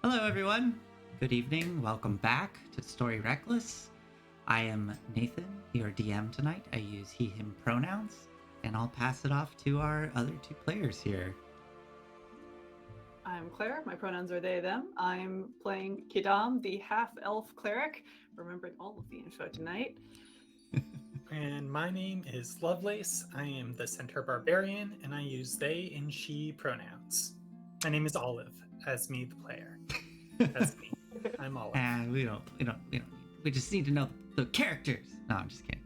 Hello, everyone. Good evening. Welcome back to Story Reckless. I am Nathan, your DM tonight. I use he, him pronouns, and I'll pass it off to our other two players here. I'm Claire. My pronouns are they, them. I'm playing Quidam, the half-elf cleric, remembering all of the info tonight. And my name is Lovelace. I am the Centaur Barbarian, and I use they and she pronouns. My name is Olive, as me, the player. That's me. I'm Olive. And we just need to know the characters. No, I'm just kidding.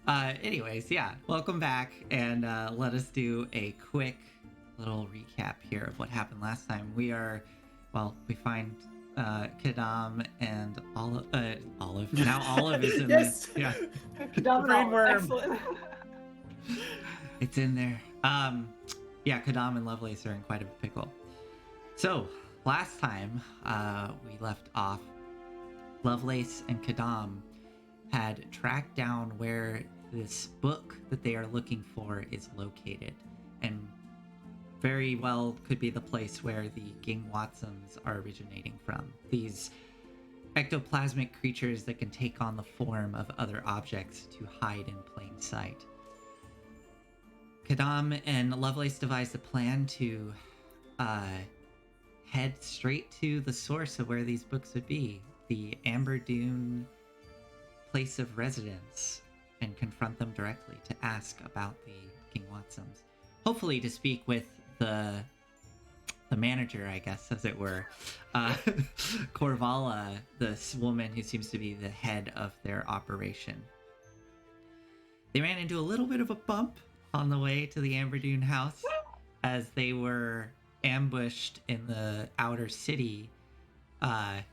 Anyways, yeah, welcome back, and let us do a quick little recap here of what happened last time. We find Quidam and Olive. Now Olive is in Yes! Yeah. Quidam and Olive, Brainworm. excellent. It's in there. Quidam and Lovelace are in quite a pickle. So, last time we left off, Lovelace and Quidam had tracked down where this book that they are looking for is located, and very well could be the place where the gingwatzims are originating from. These ectoplasmic creatures that can take on the form of other objects to hide in plain sight. Quidam and Lovelace devised a plan to head straight to the source of where these books would be, the Amberdune place of residence, and confront them directly to ask about the gingwatzims. Hopefully to speak with the manager, I guess, as it were, Korvala, this woman who seems to be the head of their operation. They ran into a little bit of a bump on the way to the Amberdune house as they were ambushed in the outer city. I'd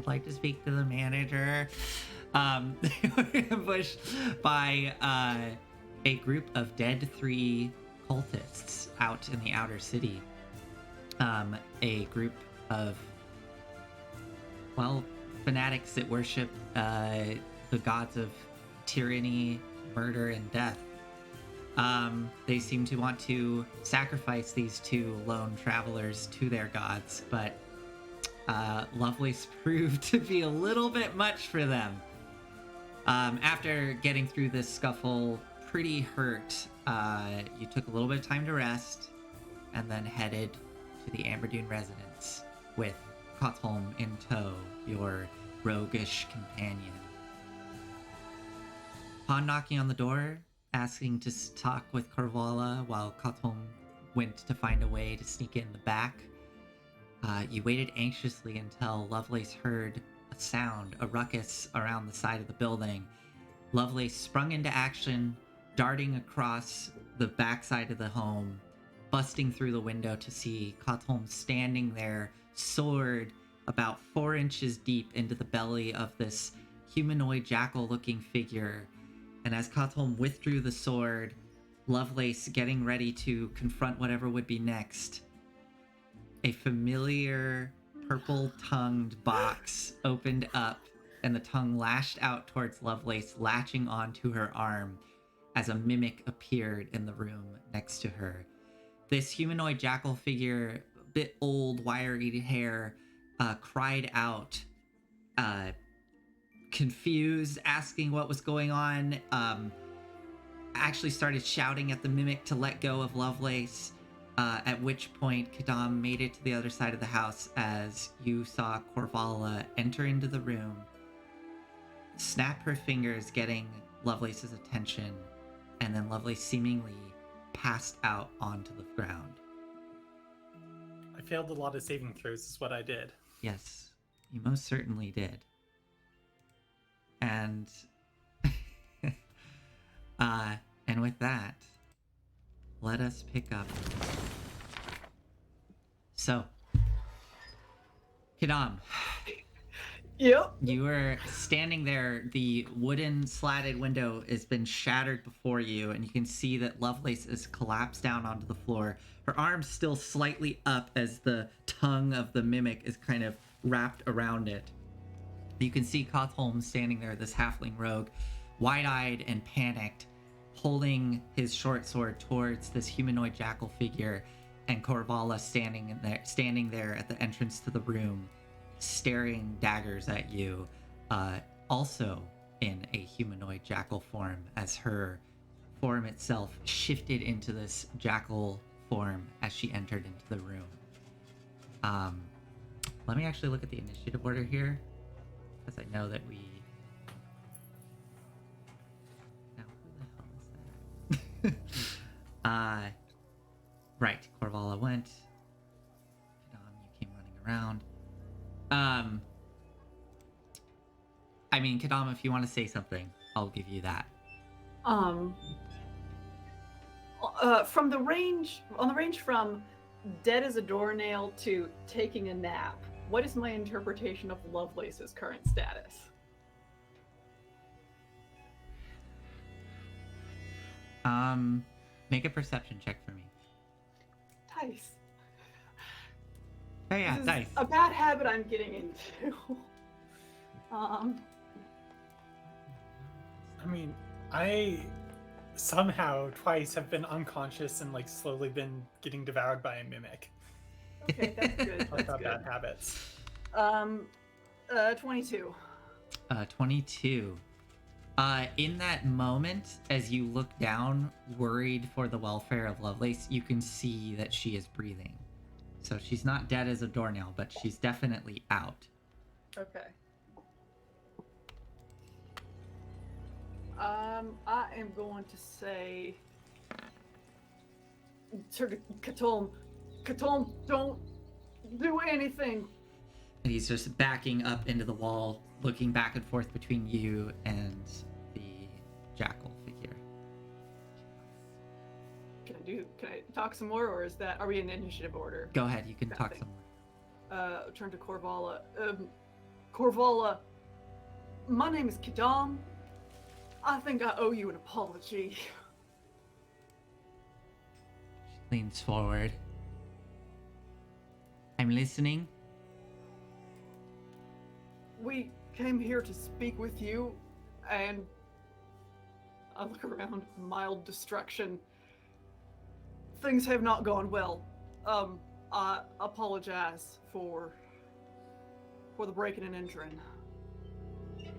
like to speak to the manager. They were ambushed by a group of dead 3 cultists out in the outer city. A group of, fanatics that worship the gods of tyranny, murder, and death. They seem to want to sacrifice these 2 lone travelers to their gods, but Lovelace proved to be a little bit much for them. After getting through this scuffle pretty hurt, you took a little bit of time to rest and then headed to the Amberdune residence with Kotholm in tow, your roguish companion. Upon knocking on the door, asking to talk with Korvala while Kotholm went to find a way to sneak in the back, you waited anxiously until Lovelace heard a sound, a ruckus around the side of the building. Lovelace sprung into action, darting across the backside of the home, busting through the window to see Kotholm standing there, sword about 4 inches deep into the belly of this humanoid jackal-looking figure. And as Kotholm withdrew the sword, Lovelace getting ready to confront whatever would be next, a familiar purple-tongued box opened up, and the tongue lashed out towards Lovelace, latching onto her arm as a mimic appeared in the room next to her. This humanoid jackal figure, a bit old, wiry hair, cried out, confused, asking what was going on, actually started shouting at the mimic to let go of Lovelace, at which point Quidam made it to the other side of the house as you saw Korvala enter into the room, snap her fingers, getting Lovelace's attention, and then Lovelace seemingly passed out onto the ground. I failed a lot of saving throws, is what I did. Yes, you most certainly did. And and with that, let us pick up. So, Quidam, Yep. you were standing there. The wooden slatted window has been shattered before you, and you can see that Lovelace is collapsed down onto the floor. Her arms still slightly up as the tongue of the mimic is kind of wrapped around it. You can see Kotholm standing there, this halfling rogue, wide-eyed and panicked, holding his short sword towards this humanoid jackal figure, and Korvala standing there at the entrance to the room, staring daggers at you, also in a humanoid jackal form, as her form itself shifted into this jackal form as she entered into the room. Let me actually look at the initiative order here, because I know that we... Now, who the hell is that? Right, Korvala went. Quidam, you came running around. I mean, Quidam, if you want to say something, I'll give you that. From the range, on the range from dead as a doornail to taking a nap, what is my interpretation of Lovelace's current status? Make a perception check for me. Dice. Oh yeah, This is dice. a bad habit I'm getting into. I mean, I somehow twice have been unconscious and like slowly been getting devoured by a mimic. Okay, that's good. Talk That's about good. bad habits. 22. 22. In that moment, as you look down, worried for the welfare of Lovelace, you can see that she is breathing. So she's not dead as a doornail, but she's definitely out. Okay. I am going to say to Katom, don't do anything. And he's just backing up into the wall, looking back and forth between you and the jackal figure. Can I talk some more, or are we in initiative order? Go ahead, you can That talk thing. some more. Turn to Korvala. Korvala, my name is Quidam. I think I owe you an apology. She leans forward. I'm listening. We came here to speak with you, and I look around, mild destruction. Things have not gone well. I apologize for the breaking and entering. She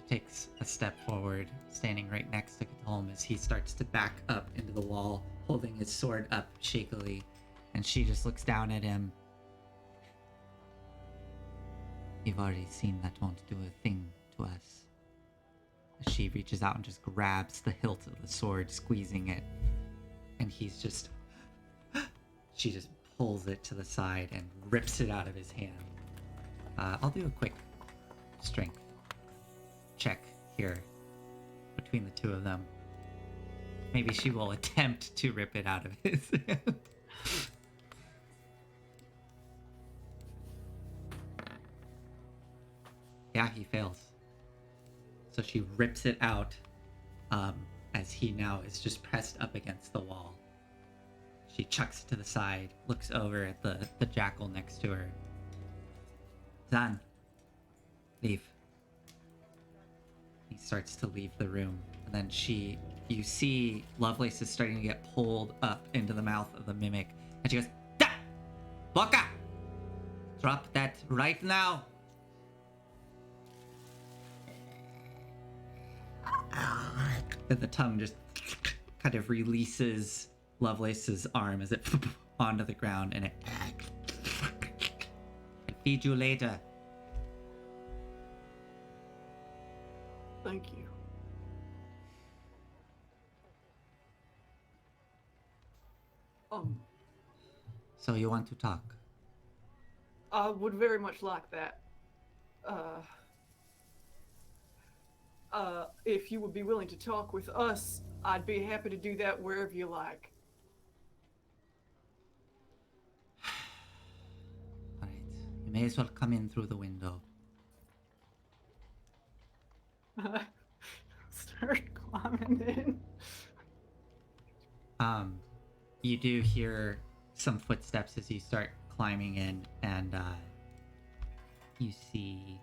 takes a step forward, standing right next to Katalm as he starts to back up into the wall, holding his sword up shakily, and she just looks down at him. You've already seen that won't do a thing to us. As she reaches out and just grabs the hilt of the sword, squeezing it, and he's just... She just pulls it to the side and rips it out of his hand. I'll do a quick strength check here between the two of them. Maybe she will attempt to rip it out of his hand. Yeah, he fails. So she rips it out as he now is just pressed up against the wall. She chucks it to the side, looks over at the jackal next to her. Zan, leave. He starts to leave the room, and then you see Lovelace is starting to get pulled up into the mouth of the mimic, and she goes, "Da! Boka! Drop that right now!" And the tongue just kind of releases Lovelace's arm as it onto the ground, and it... I'll feed you later. Thank you. So you want to talk? I would very much like that. If you would be willing to talk with us, I'd be happy to do that wherever you like. Alright, you may as well come in through the window. Start climbing in. You do hear some footsteps as you start climbing in, and you see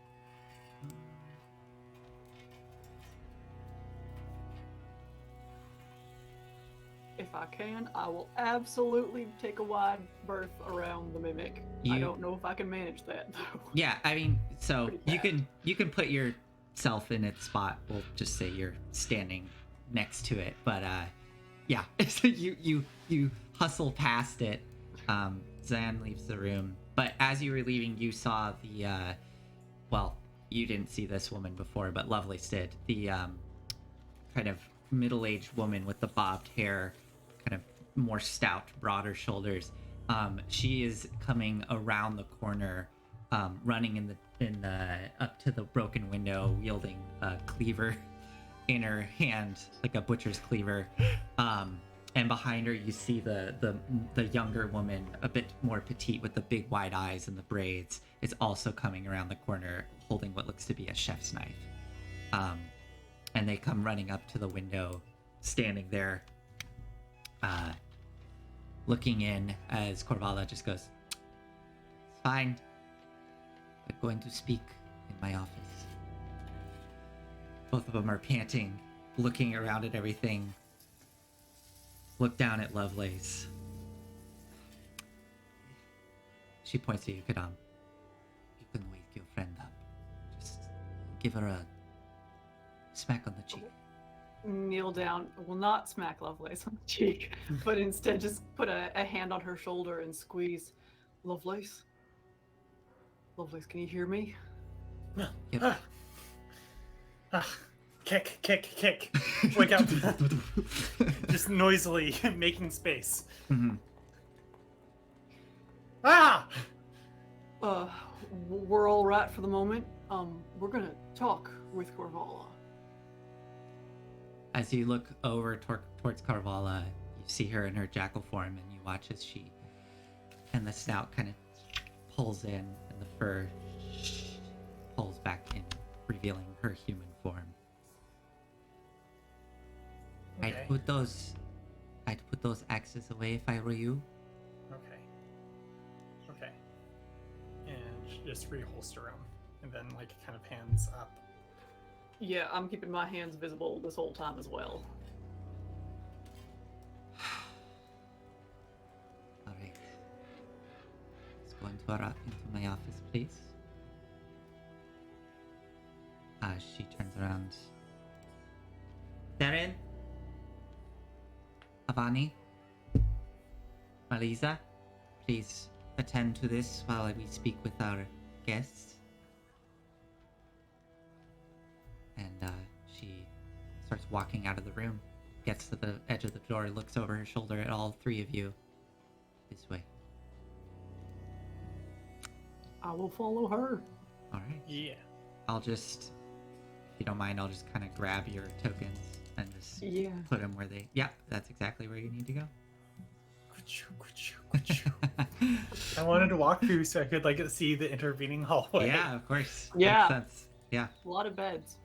if I can, I will absolutely take a wide berth around the mimic. I don't know if I can manage that though. Yeah, I mean, so Pretty you can put yourself in its spot. We'll just say you're standing next to it, but yeah, so you hustle past it. Zan leaves the room, but as you were leaving, you saw the well, you didn't see this woman before, but Lovelace did. The kind of middle-aged woman with the bobbed hair, kind of more stout, broader shoulders. She is coming around the corner, running in the up to the broken window, wielding a cleaver in her hand, like a butcher's cleaver. And behind her, you see the younger woman, a bit more petite, with the big wide eyes and the braids, is also coming around the corner, holding what looks to be a chef's knife. And they come running up to the window, standing there, looking in as Korvala just goes, "It's fine. We're going to speak in my office." Both of them are panting, looking around at everything. Look down at Lovelace. She points to you, Quidam. You can wake your friend up. Just give her a smack on the cheek. Kneel down. Will not smack Lovelace on the cheek, but instead just put a hand on her shoulder and squeeze. Lovelace? Lovelace, can you hear me? Yep. Kick. Wake up. Just noisily making space. Mm-hmm. Ah! We're all right for the moment. We're gonna talk with Korvala. As you look over towards Korvala, you see her in her jackal form, and you watch as she and the snout kind of pulls in, and the fur pulls back in, revealing her human form. Okay. I'd put those axes away if I were you. Okay. And just reholster them, and then kind of hands up. Yeah, I'm keeping my hands visible this whole time as well. All right. Let's go into my office, please. She turns around. Darren? Avani? Maliza? Please attend to this while we speak with our guests. And she starts walking out of the room, gets to the edge of the door, looks over her shoulder at all three of you. This way. I will follow her. All right. Yeah. I'll just, if you don't mind, I'll just kind of grab your tokens and just put them where they... Yeah, that's exactly where you need to go. I wanted to walk through so I could see the intervening hallway. Yeah, of course. Yeah. Makes sense. Yeah. A lot of beds.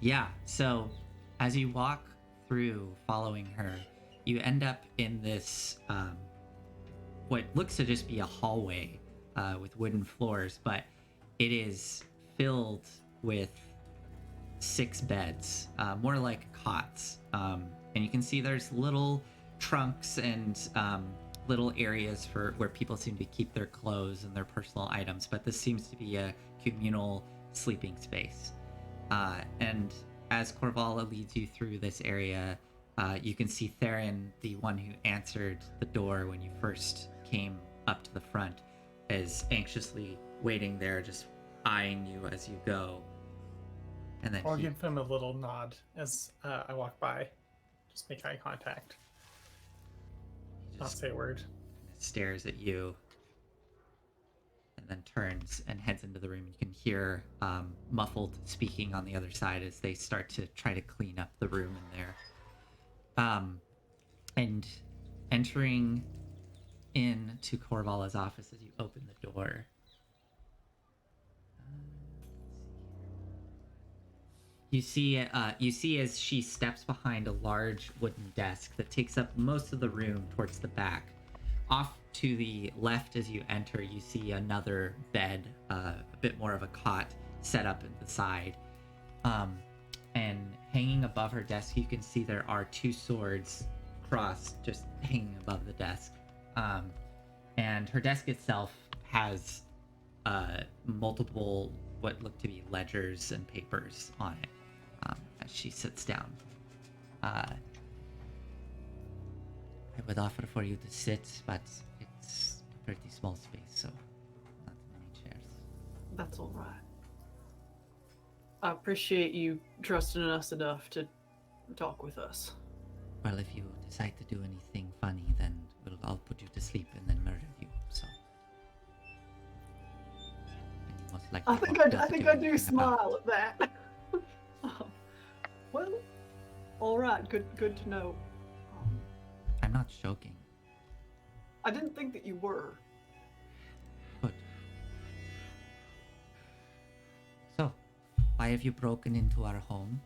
Yeah, so as you walk through following her, you end up in this, what looks to just be a hallway with wooden floors, but it is filled with 6 beds, more like cots. And you can see there's little trunks and little areas where people seem to keep their clothes and their personal items, but this seems to be a communal sleeping space. And as Korvala leads you through this area, you can see Theron, the one who answered the door when you first came up to the front, is anxiously waiting there, just eyeing you as you go. And then I'll give him a little nod as I walk by. Just make eye contact. Not say a word. Stares at you, and then turns and heads into the room. You can hear muffled speaking on the other side as they start to try to clean up the room in there. And entering into Korvala's office as you open the door. You see as she steps behind a large wooden desk that takes up most of the room towards the back. Off to the left as you enter, you see another bed, a bit more of a cot, set up at the side. And hanging above her desk, you can see there are 2 swords cross just hanging above the desk. And her desk itself has multiple what look to be ledgers and papers on it as she sits down. I would offer for you to sit, but it's a pretty small space, so not many chairs. That's all right. I appreciate you trusting us enough to talk with us. Well, if you decide to do anything funny, then I'll put you to sleep and then murder you, so... And you most likely I think won't be I able to think I do anything about smile at that. Well, all right. Good to know. I'm not joking. I didn't think that you were. Good. So, why have you broken into our home?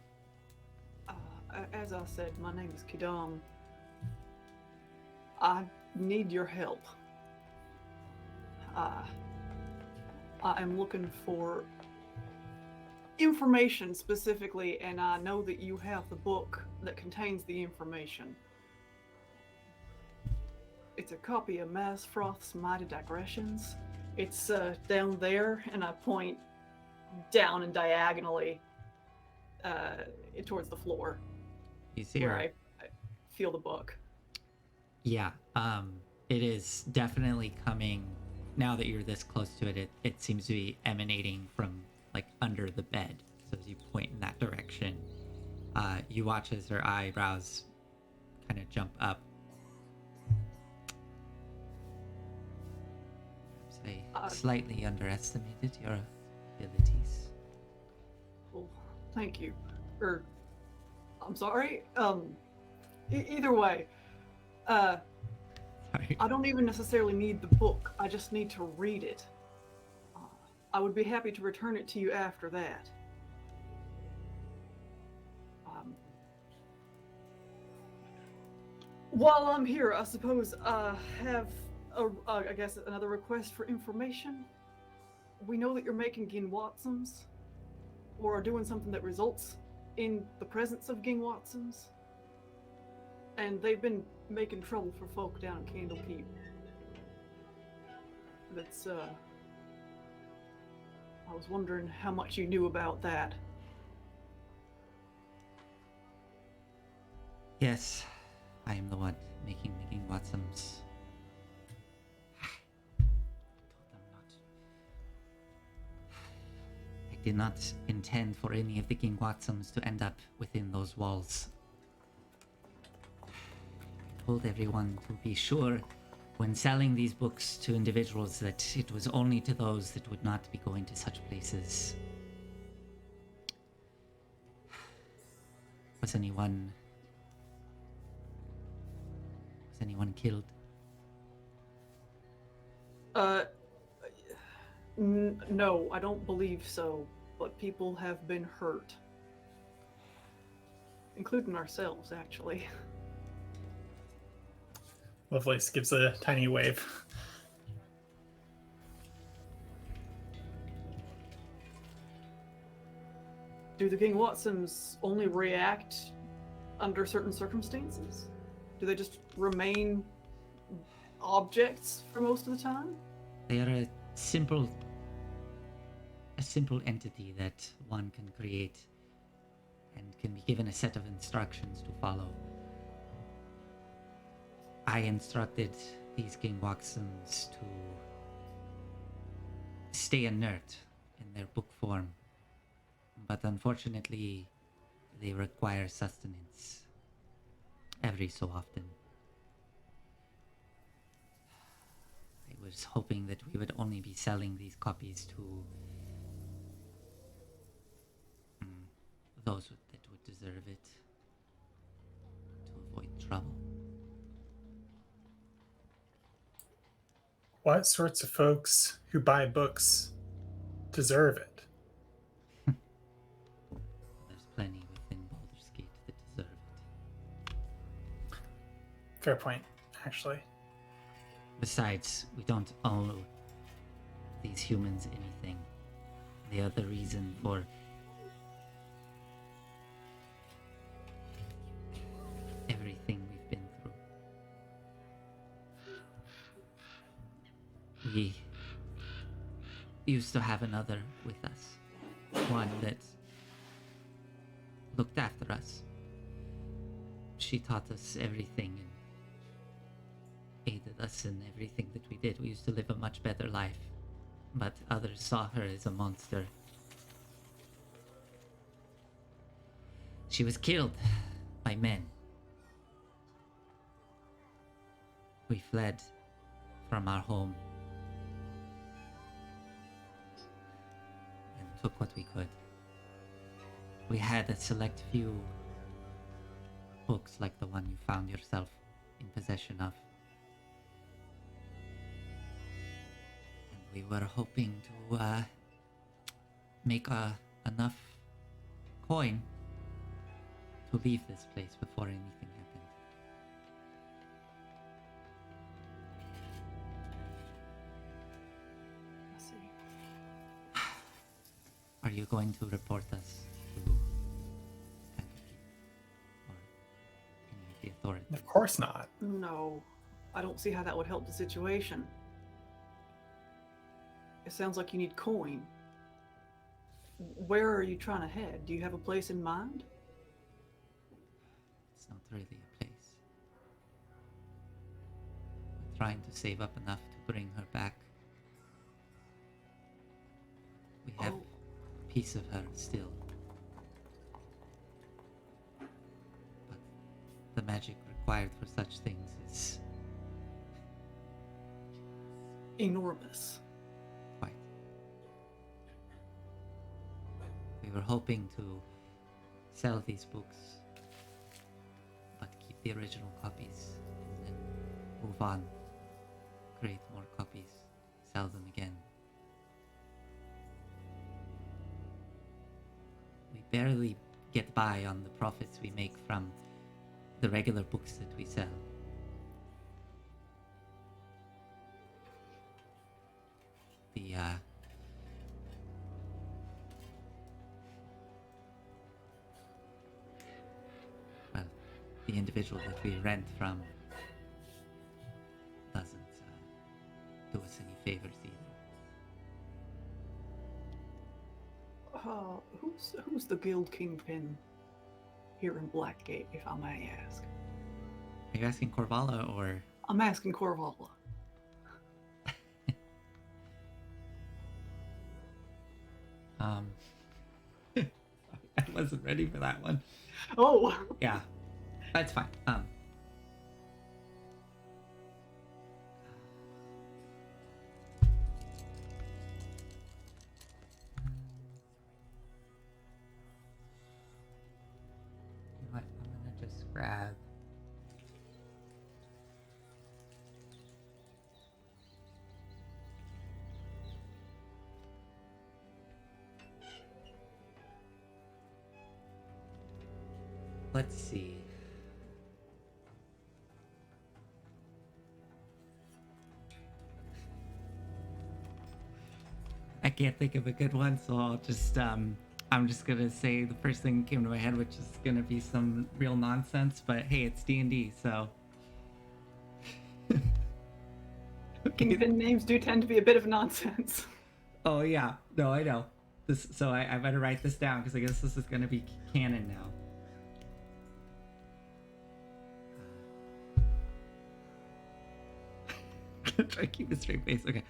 As I said, my name is Quidam. I need your help. I am looking for information specifically, and I know that you have the book that contains the information. It's a copy of Masfroth's Mighty Digressions. It's down there, and I point down and diagonally towards the floor. You see where her? I feel the book. Yeah, it is definitely coming, now that you're this close to it, it seems to be emanating from, like, under the bed. So as you point in that direction, you watch as her eyebrows kind of jump up. I slightly underestimated your abilities. Well, thank you. I'm sorry. Either way, Sorry. I don't even necessarily need the book. I just need to read it. I would be happy to return it to you after that. While I'm here, I suppose I have, I guess, another request for information. We know that you're making gingwatzims, or are doing something that results in the presence of gingwatzims, and they've been making trouble for folk down in Candlekeep. That's, I was wondering how much you knew about that. Yes, I am the one making the gingwatzims. I did not intend for any of the gingwatzims to end up within those walls. I told everyone to be sure when selling these books to individuals that it was only to those that would not be going to such places. Was anyone killed? No, I don't believe so, but people have been hurt. Including ourselves, actually. Lovelace gives a tiny wave. Do the gingwatzims only react under certain circumstances? Do they just remain objects for most of the time? They are a simple entity that one can create and can be given a set of instructions to follow. I instructed these gingwatzims to stay inert in their book form, but unfortunately they require sustenance every so often. I was hoping that we would only be selling these copies to those that would deserve it, to avoid trouble. What sorts of folks who buy books deserve it? There's plenty within Baldur's Gate that deserve it. Fair point, actually. Besides, we don't owe these humans anything. They are the reason for everything we've been through. We used to have another with us. One that looked after us. She taught us everything and aided us in everything that we did. We used to live a much better life, but others saw her as a monster. She was killed by men. We fled from our home and took what we could. We had a select few books like the one you found yourself in possession of. And we were hoping to make enough coin to leave this place before anything happened. I see. Are you going to report us to Amberdune or any of the authorities? Of course not. No, I don't see how that would help the situation. It sounds like you need coin. Where are you trying to head? Do you have a place in mind? It's not really a place. We're trying to save up enough to bring her back. We have a piece of her still. But the magic required for such things is Enormous. quite. We were hoping to sell these books, but keep the original copies and then move on, create more copies, sell them again. We barely get by on the profits we make from the regular books that we sell. The well, the individual that we rent from doesn't do us any favors either. Who's the guild kingpin here in Blackgate, if I may ask? Are you asking Korvala or? I'm asking Korvala. I wasn't ready for that one. Oh, Yeah, that's fine. You know what? I'm gonna just grab. Let's see. I can't think of a good one, so I'll just I'm just gonna say the first thing that came to my head, which is gonna be some real nonsense, but hey, it's D&D, so kingpin names do tend to be a bit of nonsense. Oh yeah, no, I know. So I better write this down because I guess this is gonna be canon now. Try to keep a straight face. Okay.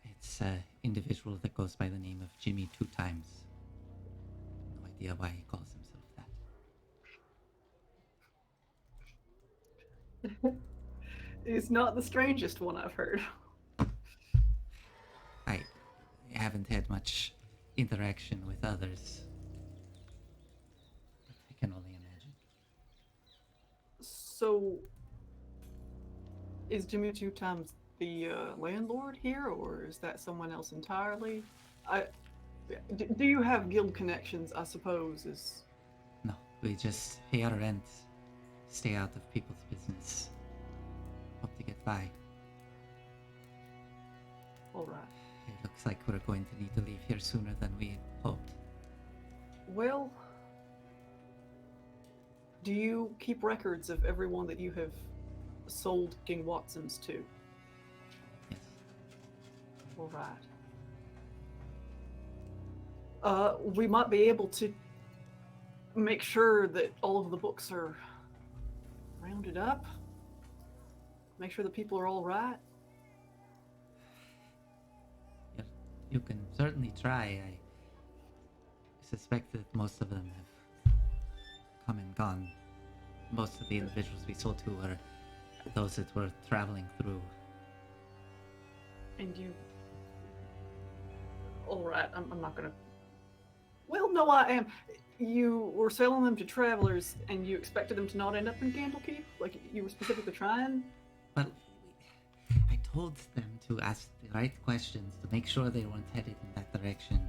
It's an individual that goes by the name of Jimmy 2 times. No idea why he calls himself that. It's not the strangest one I've heard. I haven't had much interaction with others. But I can only imagine. So, is Jimmy Two Times the landlord here, or is that someone else entirely? Do you have guild connections? I suppose is. No, we just pay our rent, stay out of people's business, hope to get by. All right. It looks like we're going to need to leave here sooner than we hoped. Well, do you keep records of everyone that you have sold gingwatzims to? All right. We might be able to make sure that all of the books are rounded up. Make sure the people are all right. You can certainly try. I suspect that most of them have come and gone. Most of the individuals we sold to were those that were traveling through. And you... All right, I'm not gonna... Well, no, I am. You were selling them to travelers, and you expected them to not end up in Candlekeep? Like, you were specifically trying? Well, I told them to ask the right questions to make sure they weren't headed in that direction.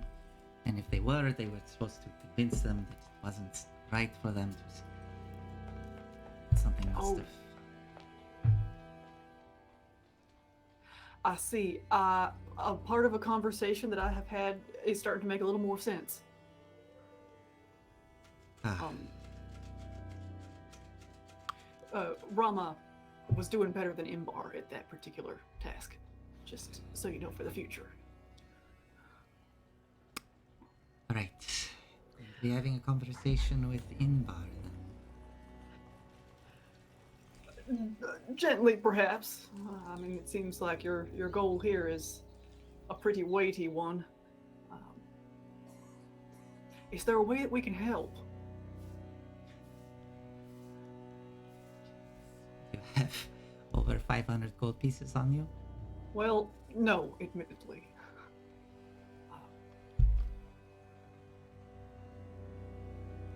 And if they were supposed to convince them that it wasn't right for them to... Something must have... I see. A part of a conversation that I have had is starting to make a little more sense. Rama was doing better than Imbar at that particular task. Just so you know for the future. Right. We'll be having a conversation with Imbar then. Gently, perhaps. I mean, it seems like your goal here is a pretty weighty one. Is there a way that we can help? You have over 500 gold pieces on you? Well, no, admittedly.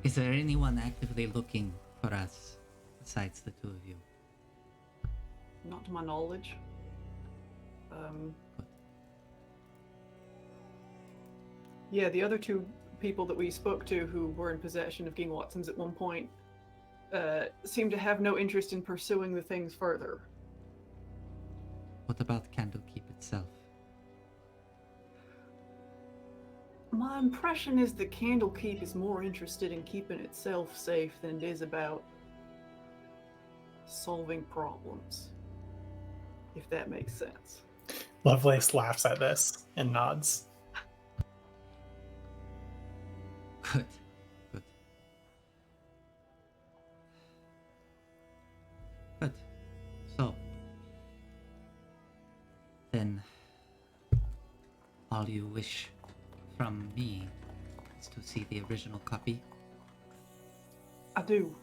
Is there anyone actively looking for us besides the two of you? Not to my knowledge. Yeah, the other two people that we spoke to who were in possession of gingwatzims at one point seem to have no interest in pursuing the things further. What about Candlekeep itself? My impression is that Candlekeep is more interested in keeping itself safe than it is about solving problems. If that makes sense. Lovelace laughs at this and nods. Good. Good. Good. So, then, all you wish from me is to see the original copy? I do.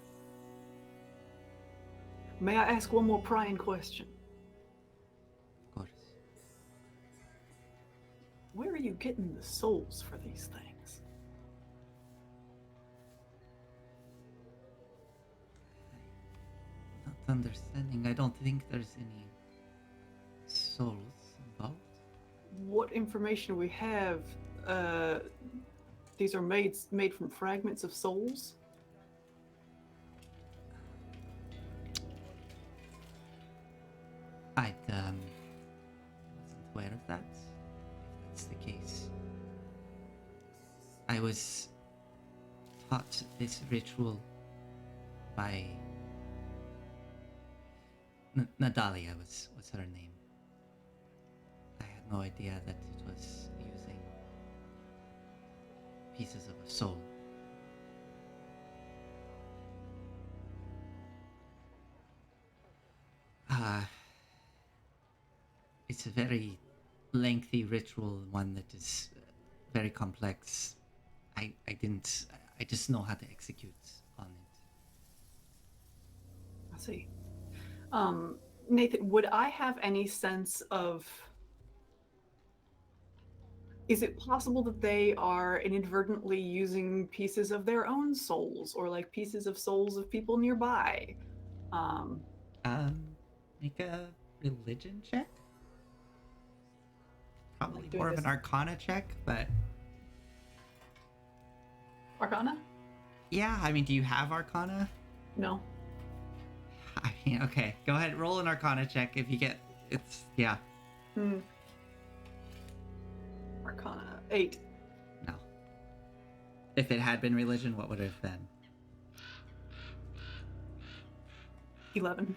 May I ask one more prying question? Of course. Where are you getting the souls for these things? Not understanding. I don't think there's any souls involved. What information we have, these are made from fragments of souls? I wasn't aware of that, if that's the case. I was taught this ritual by Nadalia was her name. I had no idea that it was using pieces of a soul. It's a very lengthy ritual, one that is very complex. I just know how to execute on it. I see. Nathan, would I have any sense of... Is it possible that they are inadvertently using pieces of their own souls, or like pieces of souls of people nearby? Make a religion check? Probably Like doing more of this- an arcana check, but... Arcana? Yeah, I mean, do you have arcana? No. I mean, okay, go ahead, roll an arcana check if you get... yeah. Arcana. 8. No. If it had been religion, what would it have been? 11.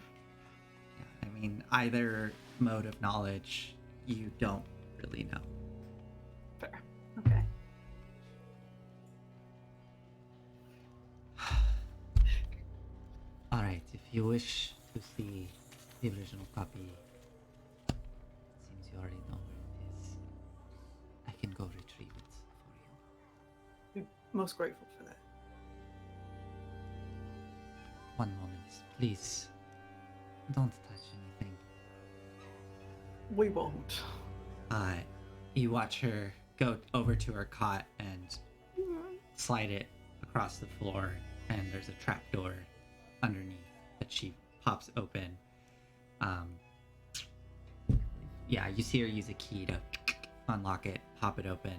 Yeah, I mean, either mode of knowledge, you don't really know. Fair. Okay. Alright, if you wish to see the original copy, it seems you already know where it is. I can go retrieve it for you. Be most grateful for that. One moment, please. Don't touch anything. We won't. You watch her go over to her cot and slide it across the floor, and there's a trapdoor underneath that she pops open. Yeah, you see her use a key to unlock it, pop it open,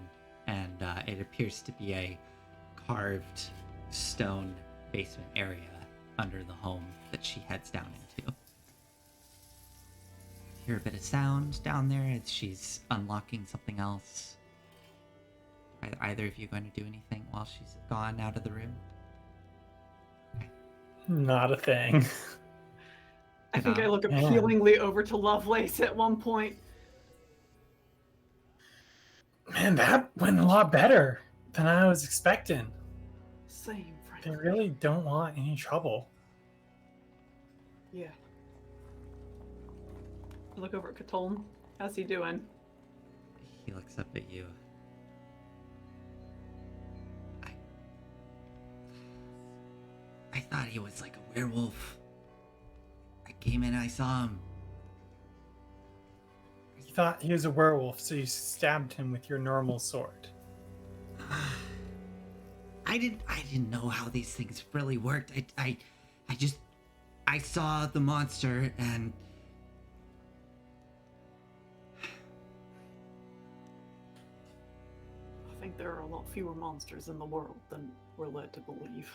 and it appears to be a carved stone basement area under the home that she heads down into. Hear a bit of sound down there as she's unlocking something else. Are either of you going to do anything while she's gone out of the room? Not a thing. I think I look Man. appealingly over to Lovelace at one point. Man, that went a lot better than I was expecting. Same, They frankly. really don't want any trouble. Yeah. I look over at Katolm. How's he doing? He looks up at you. I thought he was like a werewolf. I came in, I saw him. You thought he was a werewolf, so you stabbed him with your normal sword. I didn't know how these things really worked. I saw the monster and I think there are a lot fewer monsters in the world than we're led to believe.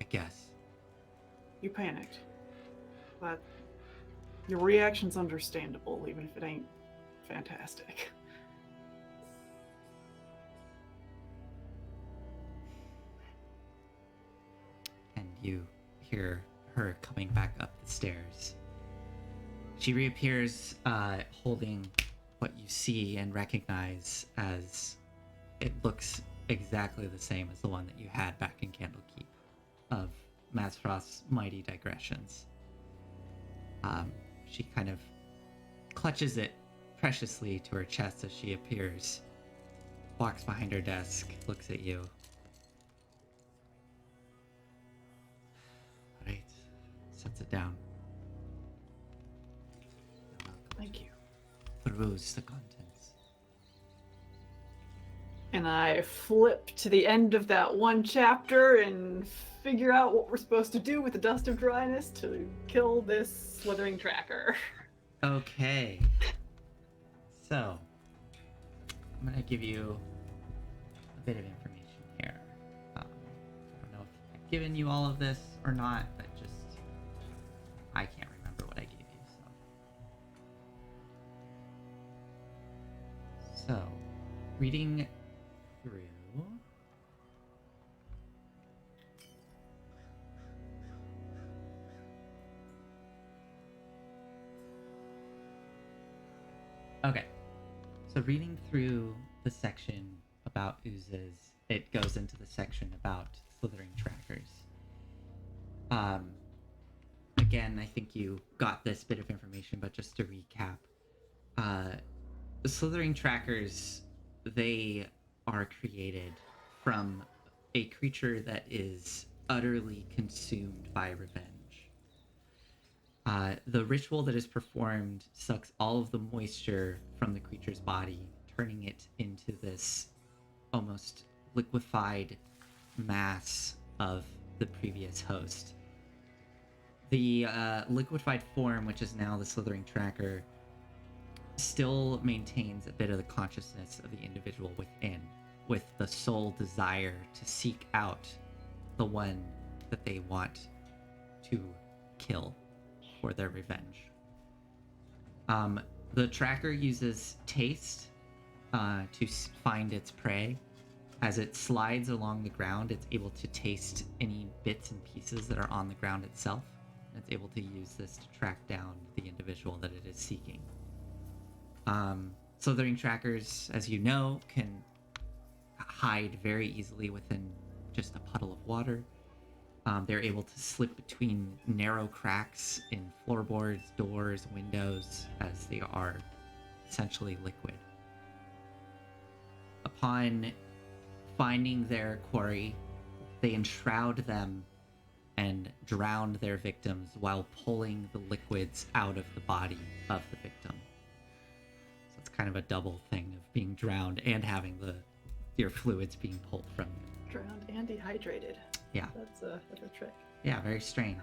I guess. You panicked. But your reaction's understandable, even if it ain't fantastic. And you hear her coming back up the stairs. She reappears holding what you see and recognize as it looks exactly the same as the one that you had back in Candlekeep of Mazfrost's mighty digressions. She kind of clutches it preciously to her chest as she appears, walks behind her desk, looks at you. Right, sets it down. Thank you. Peruse the contents. And I flip to the end of that one chapter and figure out what we're supposed to do with the Dust of Dryness to kill this slithering tracker. Okay. So, I'm going to give you a bit of information here. I don't know if I've given you all of this or not, but just, I can't remember what I gave you, so. So, reading through. Okay, so reading through the section about oozes, it goes into the section about slithering trackers. Again, I think you got this bit of information, but just to recap, the slithering trackers, they are created from a creature that is utterly consumed by revenge. The ritual that is performed sucks all of the moisture from the creature's body, turning it into this almost liquefied mass of the previous host. The liquefied form, which is now the slithering tracker, still maintains a bit of the consciousness of the individual within, with the sole desire to seek out the one that they want to kill for their revenge. The tracker uses taste to find its prey. As it slides along the ground, it's able to taste any bits and pieces that are on the ground itself. It's able to use this to track down the individual that it is seeking. Slithering trackers, as you know, can hide very easily within just a puddle of water. They're able to slip between narrow cracks in floorboards, doors, windows, as they are essentially liquid. Upon finding their quarry, they enshroud them and drown their victims while pulling the liquids out of the body of the victim. So it's kind of a double thing of being drowned and having your fluids being pulled from you. Drowned and dehydrated. Yeah. That's a trick. Yeah, very strange.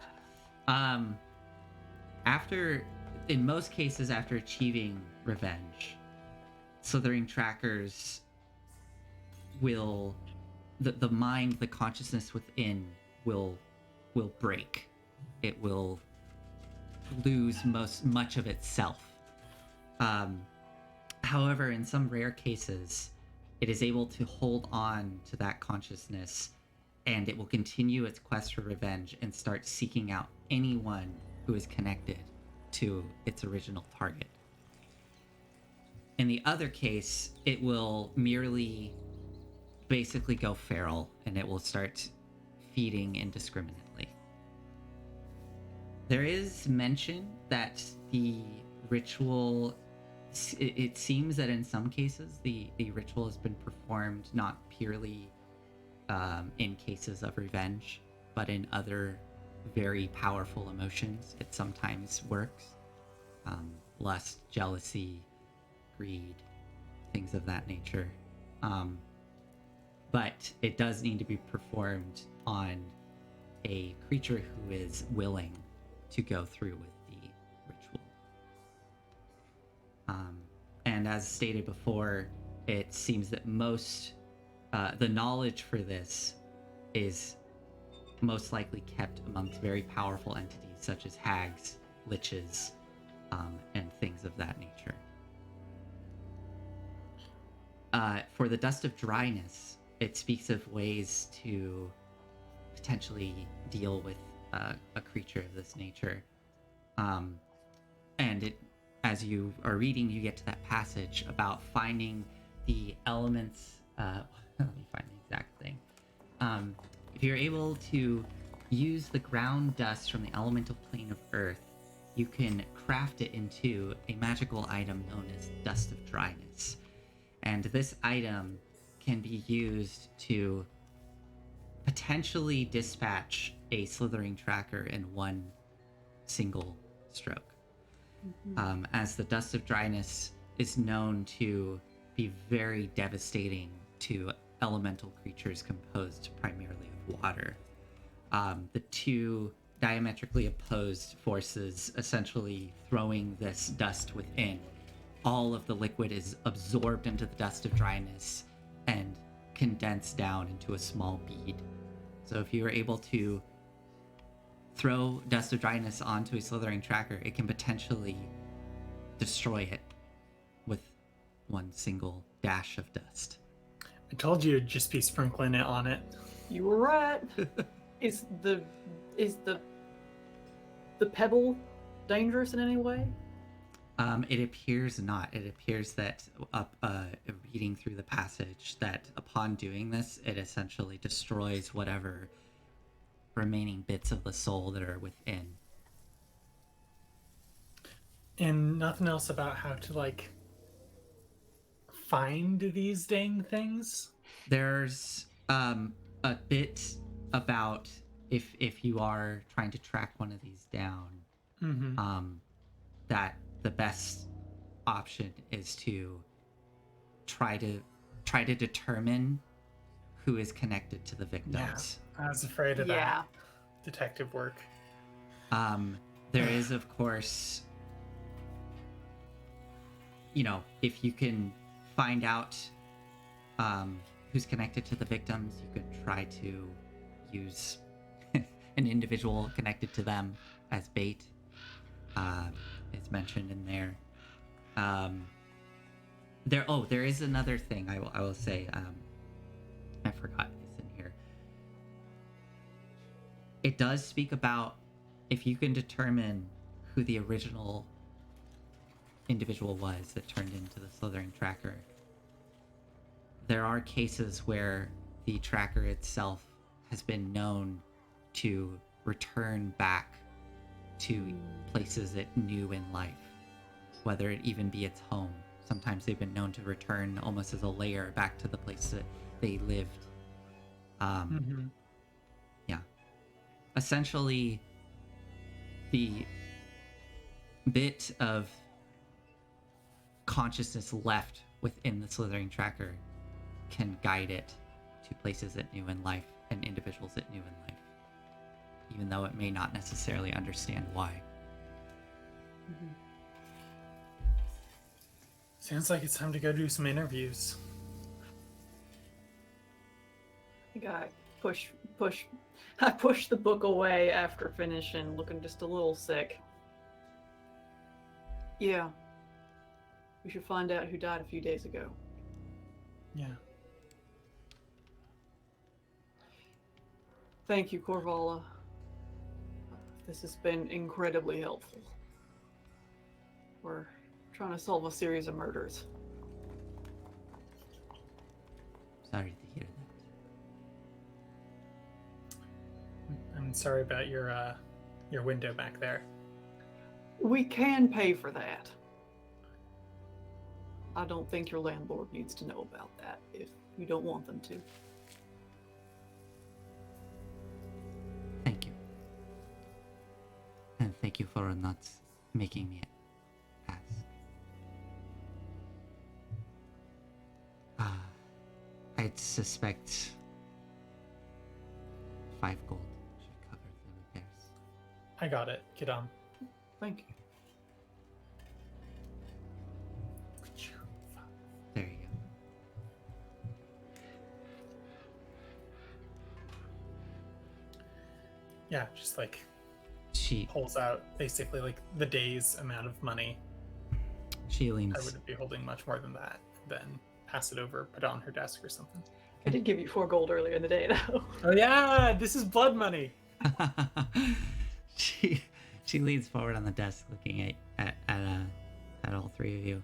In most cases, after achieving revenge, slithering trackers will, the mind, the consciousness within will break. It will lose much of itself. However, in some rare cases, it is able to hold on to that consciousness, and it will continue its quest for revenge and start seeking out anyone who is connected to its original target. In the other case, it will merely basically go feral, and it will start feeding indiscriminately. There is mention that the ritual, it seems that in some cases the ritual has been performed not purely in cases of revenge, but in other very powerful emotions. It sometimes works. Lust, jealousy, greed, things of that nature. But it does need to be performed on a creature who is willing to go through with the ritual. And as stated before, it seems that the knowledge for this is most likely kept amongst very powerful entities such as hags, liches, and things of that nature. For the Dust of Dryness, it speaks of ways to potentially deal with a creature of this nature. And it, as you are reading, you get to that passage about finding the elements. Let me find the exact thing. If you're able to use the ground dust from the elemental plane of Earth, you can craft it into a magical item known as Dust of Dryness. And this item can be used to potentially dispatch a slithering tracker in one single stroke. As the Dust of Dryness is known to be very devastating to elemental creatures composed primarily of water. The two diametrically opposed forces essentially throwing this dust within. All of the liquid is absorbed into the Dust of Dryness and condensed down into a small bead. So if you are able to throw Dust of Dryness onto a slithering tracker, it can potentially destroy it with one single dash of dust. I told you it'd just be sprinkling it on it. You were right. Is the pebble dangerous in any way? It appears not. It appears that reading through the passage, that upon doing this, it essentially destroys whatever remaining bits of the soul that are within. And nothing else about how to, find these dang things? There's a bit about if you are trying to track one of these down, that the best option is to try to determine who is connected to the victims. Yeah, I was afraid of that detective work. There is, of course, if you can find out who's connected to the victims, you could try to use an individual connected to them as bait. It's mentioned in there. There is another thing I will say. I forgot it's in here. It does speak about if you can determine who the original individual was that turned into the slithering tracker, there are cases where the tracker itself has been known to return back to places it knew in life, whether it even be its home. Sometimes they've been known to return almost as a layer back to the place that they lived. Yeah. Essentially, the bit of consciousness left within the slithering tracker can guide it to places it knew in life and individuals it knew in life, even though it may not necessarily understand why. Sounds like it's time to go do some interviews. I think I push the book away after finishing, looking just a little sick. Yeah. We should find out who died a few days ago. Yeah. Thank you, Korvala. This has been incredibly helpful. We're trying to solve a series of murders. Sorry to hear that. I'm sorry about your window back there. We can pay for that. I don't think your landlord needs to know about that if you don't want them to. Thank you. And thank you for not making me ask. I'd suspect 5 gold should cover the repairs. I got it. Get on. Thank you. There you go. Yeah, just like She pulls out basically like the day's amount of money. I leans. wouldn't be holding much more than that. Then pass it over, put it on her desk or something. I did give you 4 gold earlier in the day, though. Oh yeah, this is blood money. she leans forward on the desk, looking at all 3 of you.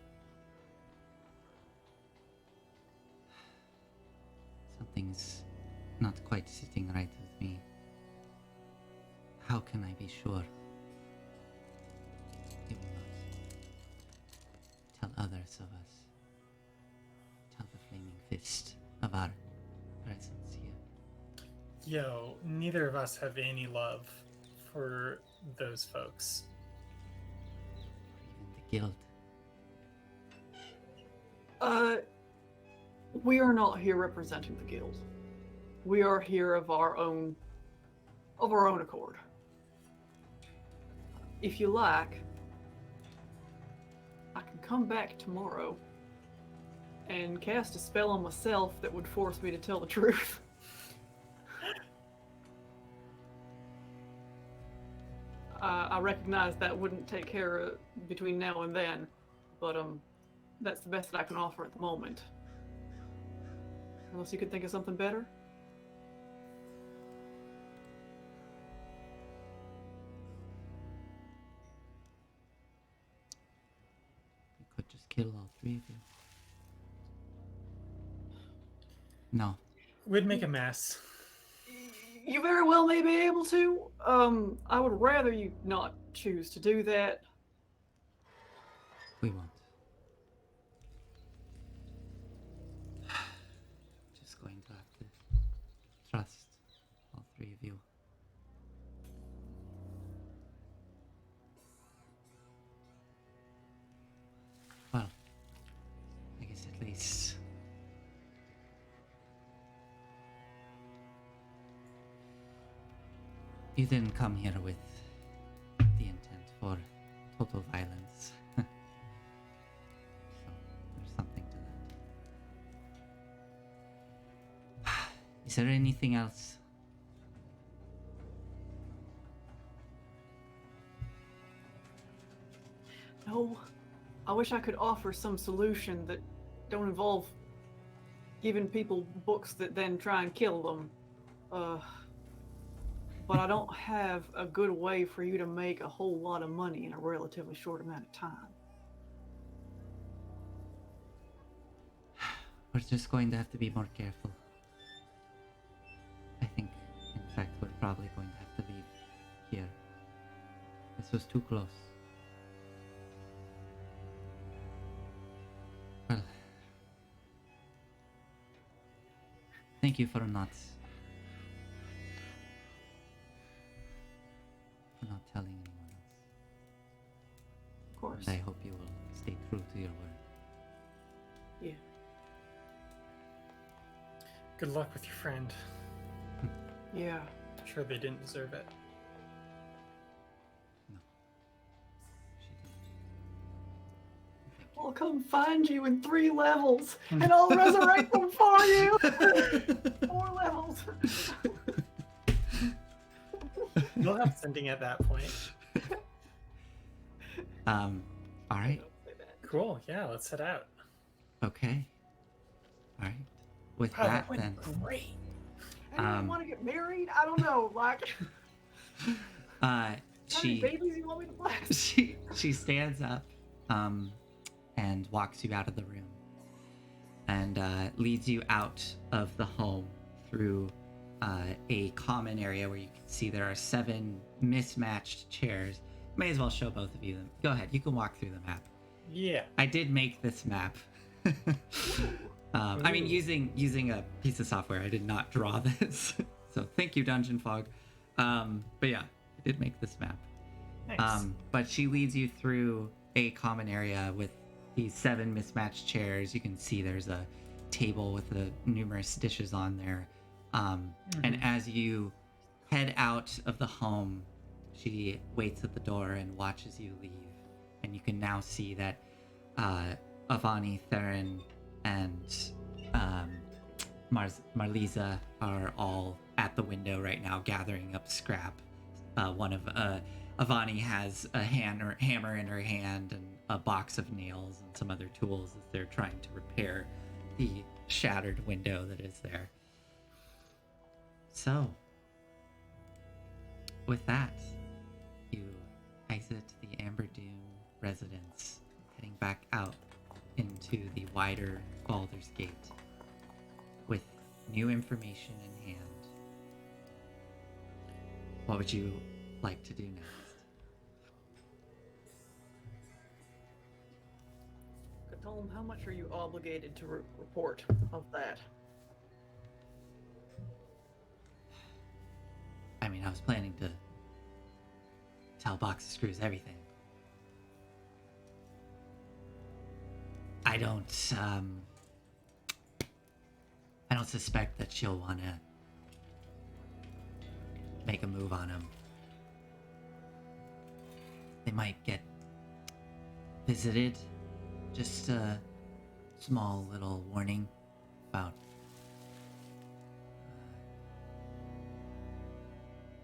Something's not quite sitting right with me. How can I be sure it will not tell others of us? Tell the flaming fist of our presence here. Yo, neither of us have any love for those folks. Even the guild. We are not here representing the guild. We are here of our own accord. If you like, I can come back tomorrow and cast a spell on myself that would force me to tell the truth. I recognize that wouldn't take care of between now and then, but that's the best that I can offer at the moment. Unless you could think of something better? You could just kill all 3 of you. No. We'd make a mess. You very well may be able to. I would rather you not choose to do that. We won't. Just going to have to trust all 3 of you. Well, I guess at least you didn't come here with the intent for total violence. So there's something to that. Is there anything else? No, I wish I could offer some solution that don't involve giving people books that then try and kill them. but I don't have a good way for you to make a whole lot of money in a relatively short amount of time. We're just going to have to be more careful. I think, in fact, we're probably going to have to leave here. This was too close. Well, thank you for not telling anyone else. Of course. And I hope you will stay true to your word. Yeah. Good luck with your friend. Yeah. I'm sure they didn't deserve it. No. She didn't. I'll come find you in 3 levels, and I'll resurrect them for you. 4 levels. You'll have sending at that point. All right. Don't say that. Cool. Yeah, let's head out. Okay. All right. With Wow, that, went then. great. Anyone want to get married? I don't know. Like, how many She babies you want me to blast? she stands up, and walks you out of the room, and leads you out of the home through a common area where you can see there are 7 mismatched chairs. May as well show both of you them. Go ahead. You can walk through the map. Yeah. I did make this map. I mean, using a piece of software. I did not draw this. So thank you, Dungeon Fog. But yeah, I did make this map. Nice. But she leads you through a common area with these 7 mismatched chairs. You can see there's a table with the numerous dishes on there. And as you head out of the home, she waits at the door and watches you leave. And you can now see that Avani, Theron, and Marliza are all at the window right now gathering up scrap. One of Avani has a hammer in her hand and a box of nails and some other tools as they're trying to repair the shattered window that is there. So, with that, you exit the Amberdune residence, heading back out into the wider Baldur's Gate with new information in hand. What would you like to do next? Tell them how much are you obligated to report of that? I mean, I was planning to tell Box of Screws everything. I don't suspect that she'll want to make a move on him. They might get visited. Just a small little warning about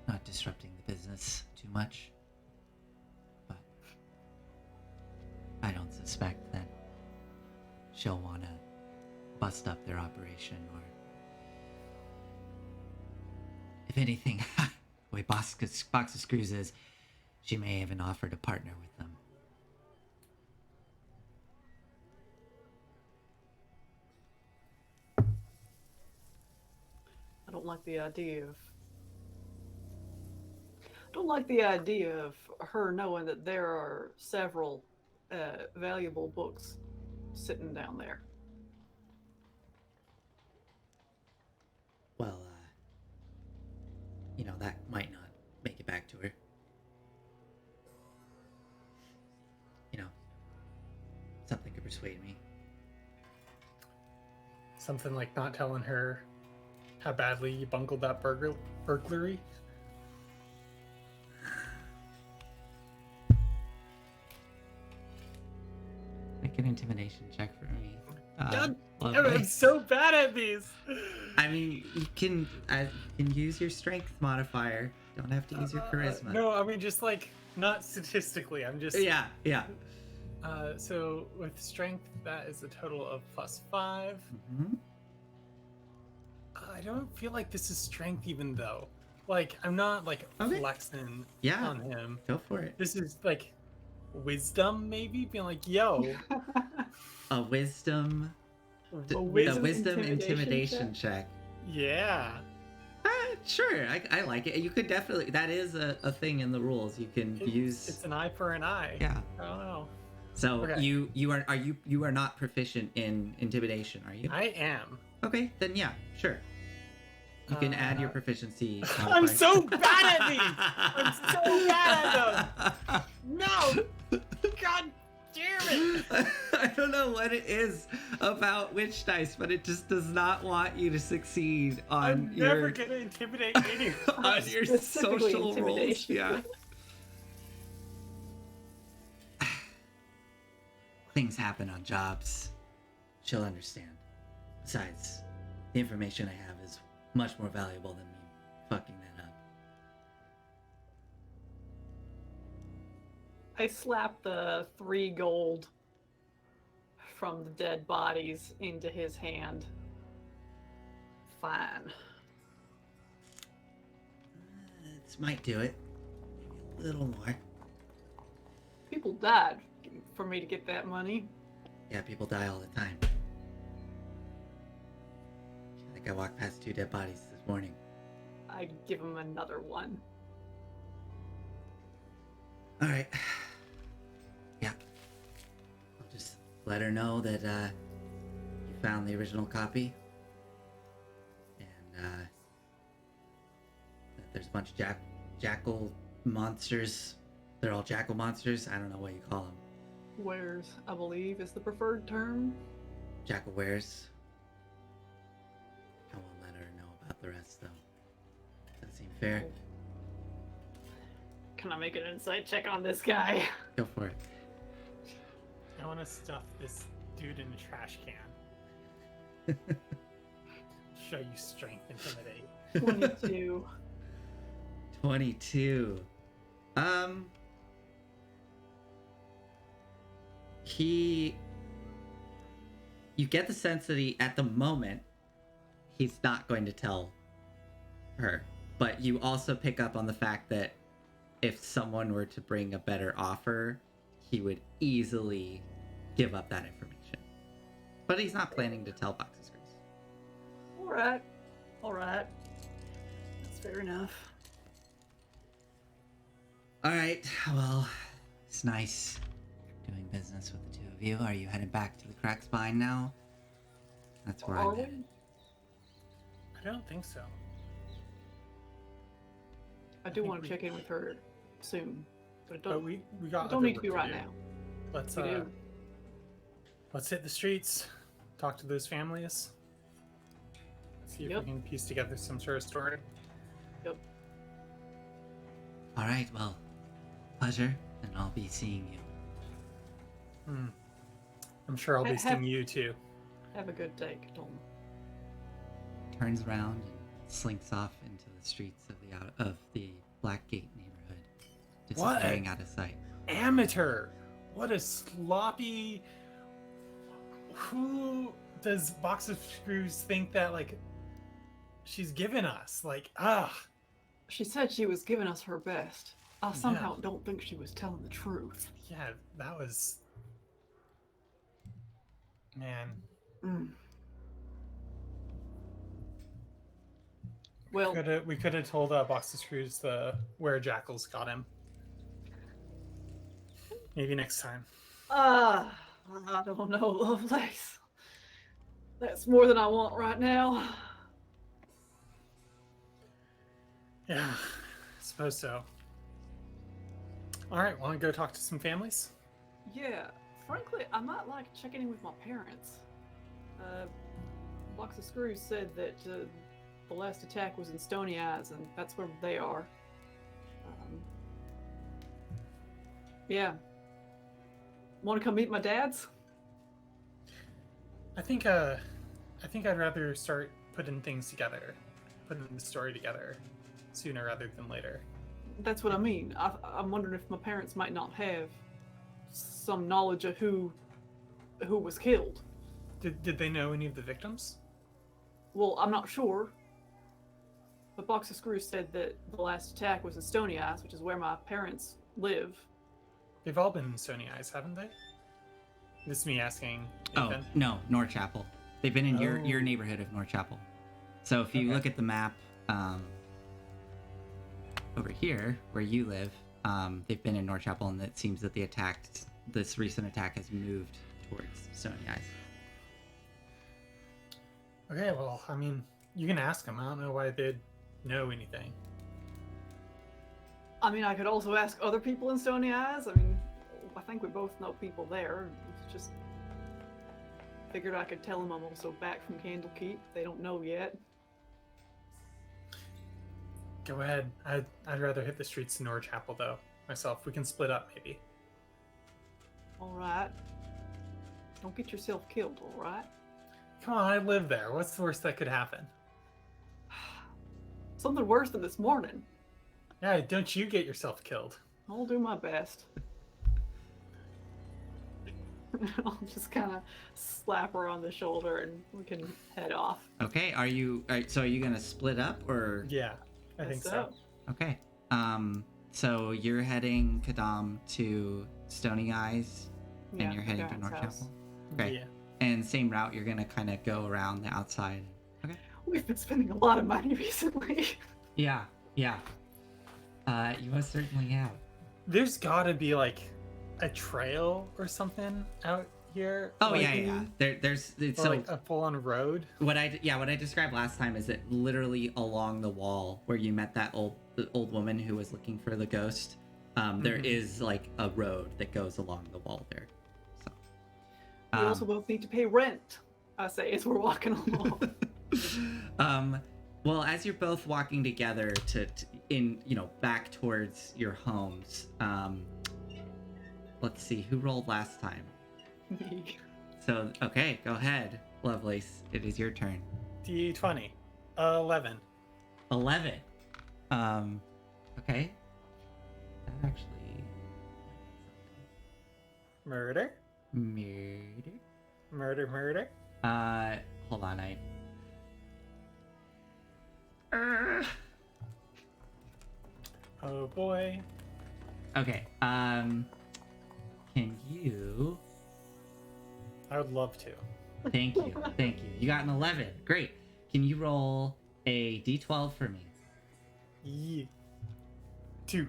not disrupting the business too much. But I don't suspect that she'll want to bust up their operation, or if anything, the way Box of Screws is, she may even offer to partner with them. I don't like the idea of her knowing that there are several valuable books sitting down there. Well, that might not make it back to her. Something could persuade me. Something like not telling her how badly you bungled that burglary. Make an intimidation check for me. God, Lovely. I'm so bad at these. I mean, you can use your strength modifier. Don't have to use your charisma. No, I mean just like not statistically. I'm just Yeah. So with strength, that is a total of +5. Mm-hmm. I don't feel like this is strength even though. Like, I'm not like Okay. flexing Yeah. on him. Go for it. This is like wisdom, maybe being like, "Yo, A wisdom. A A wisdom wisdom intimidation intimidation check. yeah." Sure, I like it. You could definitely. That is a thing in the rules. You can use. It's an eye for an eye. Yeah. I don't know. So Okay. you are not proficient in intimidation, are you? I am. Okay, then yeah, sure. You can add your proficiency. I'm so bad at these. I'm so bad at them. No. God damn it. I don't know what it is about witch dice, but it just does not want you to succeed on I'm your never gonna intimidate anyone. on your Specifically social roles. intimidation. Yeah. Things happen on jobs. She'll understand. Besides, the information I have is much more valuable than me fucking that up. I slap the 3 gold from the dead bodies into his hand. Fine. This might do it. Maybe a little more. People died for me to get that money. Yeah, people die all the time. I think I walked past 2 dead bodies this morning. I'd give him another one. All right. Yeah. I'll just let her know that you found the original copy. And that there's a bunch of jackal monsters. They're all jackal monsters. I don't know what you call them. Wares, I believe, is the preferred term. Jackal wares. I won't let her know about the rest, though. Does that seem fair? Can I make an insight check on this guy? Go for it. I want to stuff this dude in a trash can. Show you strength, intimidate. 22. 22. You get the sense that at the moment, he's not going to tell her. But you also pick up on the fact that if someone were to bring a better offer, he would easily give up that information. But he's not planning to tell Box of Screws. Alright. That's fair enough. Alright, well, it's nice doing business with the two of you. Are you headed back to the Crack Spine now? That's where Are I'm we? headed. I don't think so. I do think want to we- check in with her soon. But it But don't, we got. it don't other need to be work right do. now. Let's We do. let's hit the streets. Talk to those families. See if Yep. we can piece together some sort of story. Alright, well, pleasure, and I'll be seeing you. I'm sure I'll be Have- seeing you too. Have a good day, Cthulhu. Turns around and slinks off into the streets of the Blackgate neighborhood, disappearing out of sight. Amateur. What a sloppy. Who does Box of Screws think that like she's given us? Like, She said she was giving us her best. I somehow Yeah. don't think she was telling the truth. yeah, that was. Man, Mm. Well, we could have told Box of Screws where Jackals got him. Maybe next time. I don't know, Lovelace. That's more than I want right now. Yeah, I suppose so. All right, want to go talk to some families? Yeah, frankly, I might like checking in with my parents. Box of Screws said that the last attack was in Stony Eyes, and that's where they are. Yeah. Want to come meet my dads? I think I'd rather start putting things together, putting the story together sooner rather than later. That's what I mean. I'm wondering if my parents might not have some knowledge of who was killed. Did they know any of the victims? Well, I'm not sure. the box of screws said that the last attack was in Stony Eyes, which is where my parents live. They've all been in Stony Eyes, haven't they? This is me asking. Oh, Ethan. no, North Chapel. They've been in your Oh. neighborhood of North Chapel. So if you Okay. look at the map over here where you live, they've been in North Chapel, and it seems that this recent attack has moved towards Stony Eyes. Okay, well, I mean, you can ask them. I don't know why they'd know anything. I mean, I could also ask other people in Stony Eyes. I mean, I think we both know people there. It's just figured I could tell them I'm also back from Candlekeep. They don't know yet. Go ahead. I'd rather hit the streets in North Chapel, though, myself. We can split up, maybe. All right. Don't get yourself killed, all right? Come on, I live there. What's the worst that could happen? Something worse than this morning. Yeah, don't you get yourself killed. I'll do my best. I'll just kind of slap her on the shoulder and we can head off. Okay, are you gonna split up, or? Yeah, I think so. Okay. So you're heading, Quidam, to Stony Eyes, Yeah, and you're heading to Darren's North house. Chapel. Okay. Yeah. And same route, you're gonna kind of go around the outside. Okay. We've been spending a lot of money recently. Yeah. You most certainly have. There's gotta be, like, a trail or something out here. Oh like, yeah. There's Or so like a full-on road. what I described last time is that literally along the wall where you met that old woman who was looking for the ghost, there Mhm. is like a road that goes along the wall there. So. We also both need to pay rent, I say, as we're walking along. Well, as you're both walking together back towards your homes, let's see, who rolled last time? Me. So, okay, go ahead, Lovelace. It is your turn. D20. 11. 11. Okay. That actually... Murder. Murder? Murder. Hold on, Oh boy. Okay, can you... I would love to. Thank you. You got an 11. Great. Can you roll a d12 for me? Yeah. 2.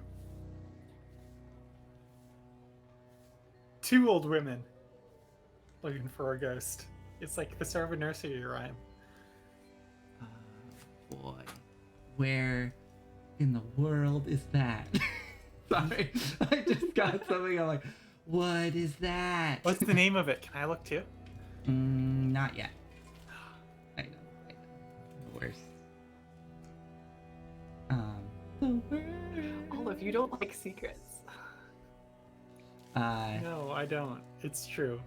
2 old women looking for a ghost. It's like the start of a nursery rhyme. Boy. Where in the world is that? Sorry. I just got something. I'm like, what is that? What's the name of it? Can I look too? Not yet. I know. The worst. Olive, you don't like secrets. No, I don't. It's true.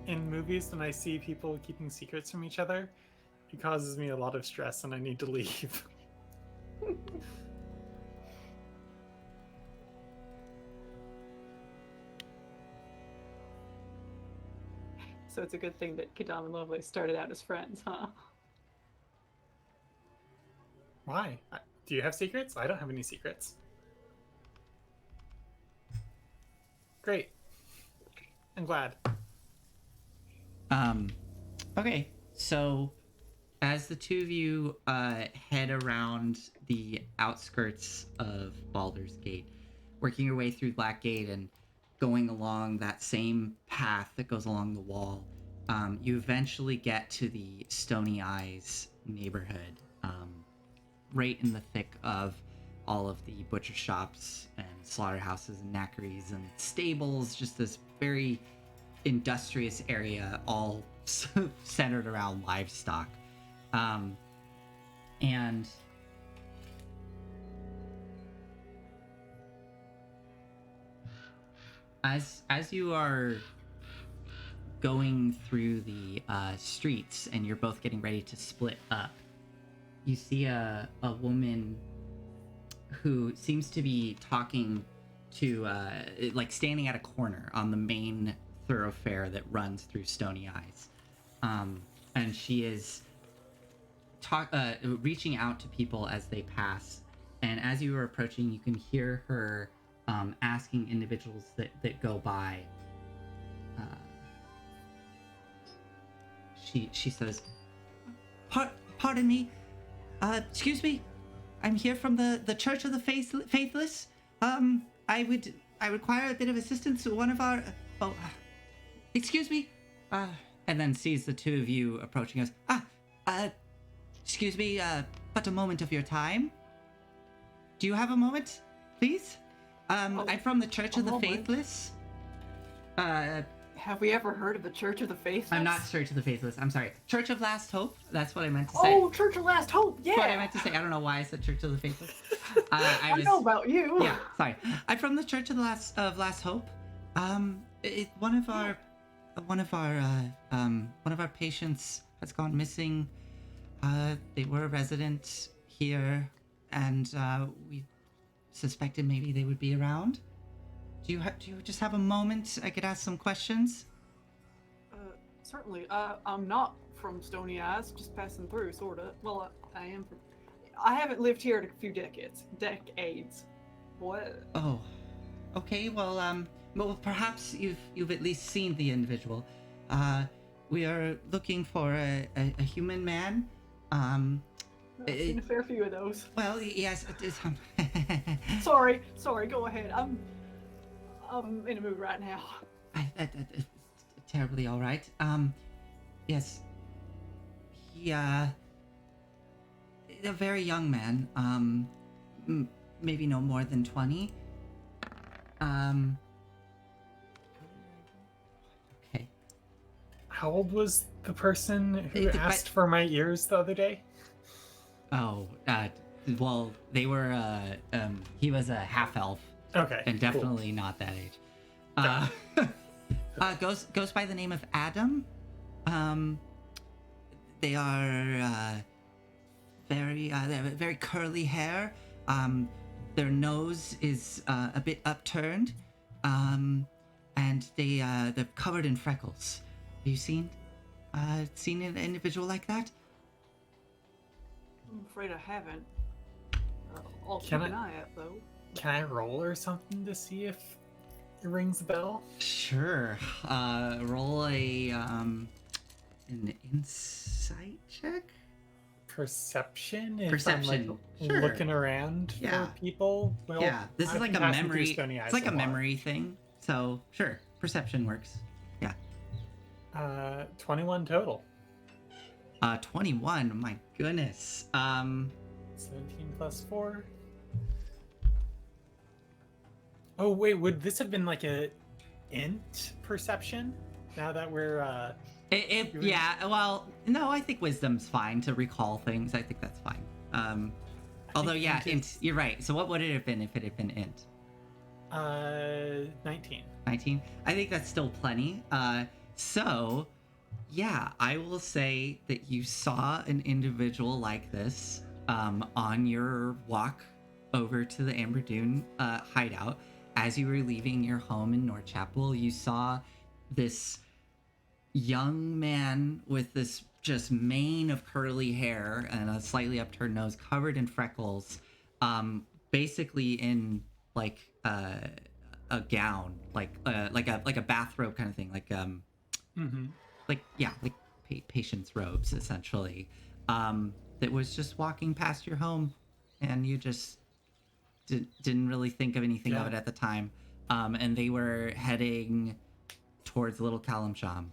In movies, when I see people keeping secrets from each other, it causes me a lot of stress and I need to leave. So it's a good thing that Quidam and Lovelace started out as friends, huh? Why? Do you have secrets? I don't have any secrets. Great. I'm glad. Okay, so as the two of you head around the outskirts of Baldur's Gate, working your way through Black Gate and going along that same path that goes along the wall, you eventually get to the Stony Eyes neighborhood, right in the thick of all of the butcher shops and slaughterhouses and knackeries and stables, just this very industrious area, all centered around livestock. And as you are going through the streets and you're both getting ready to split up, you see a woman who seems to be talking to like standing at a corner on the main thoroughfare that runs through Stony Eyes, and she is reaching out to people as they pass. And as you are approaching, you can hear her asking individuals that go by. She says, Pardon me. Excuse me. I'm here from the Church of the Faithless. I require a bit of assistance. One of our... excuse me. and then sees the two of you approaching us. Excuse me, but a moment of your time. Do you have a moment, please? I'm from the Church of the Faithless. Have we ever heard of the Church of the Faithless? I'm not Church of the Faithless. I'm sorry. Church of Last Hope. That's what I meant to say. Oh, Church of Last Hope. Yeah. That's what I meant to say. I don't know why I said Church of the Faithless. I know about you. Yeah, sorry. I'm from the Church of Last Hope. One of our patients has gone missing. They were a resident here, and we suspected maybe they would be around. Do you just have a moment? I could ask some questions. Certainly. I'm not from Stony Eyes, just passing through, sorta. Well, I am from... I haven't lived here in a few decades. What? Oh, okay. Well, perhaps you've at least seen the individual. We are looking for a human man. I've seen a fair few of those. Well, yes. It is, Sorry. Go ahead. I'm in a mood right now. Terribly all right. Yes. He, a very young man. Maybe no more than 20. Okay. How old was the person who asked for my ears the other day? Oh, well, they were, he was a half-elf. Okay. And definitely not that age. Goes by the name of Adam. They are they have very curly hair. Their nose is a bit upturned, and they're covered in freckles. Have you seen an individual like that? I'm afraid I haven't. I'll keep an eye out though. Can I roll or something to see if it rings a bell? Sure. Roll an insight check. Perception. If Perception. I'm, Sure. Looking around for people. Well, yeah. This is like a memory. It's like a lot. memory thing. So sure, perception works. Yeah. 21 total. 21. My goodness. 17 plus 4. Oh wait, would this have been like a int perception? Now that we're Yeah. Well, no. I think wisdom's fine to recall things. I think that's fine. Although, yeah, int. You're right. So what would it have been if it had been int? 19. 19. I think that's still plenty. So, yeah, I will say that you saw an individual like this on your walk over to the Amberdune hideout. As you were leaving your home in North Chapel, you saw this young man with this just mane of curly hair and a slightly upturned nose, covered in freckles, basically in like a gown, like a bathrobe kind of thing, like patient's robes essentially. That was just walking past your home, and you just didn't really think of anything of it at the time. And they were heading towards Little Kalimshan.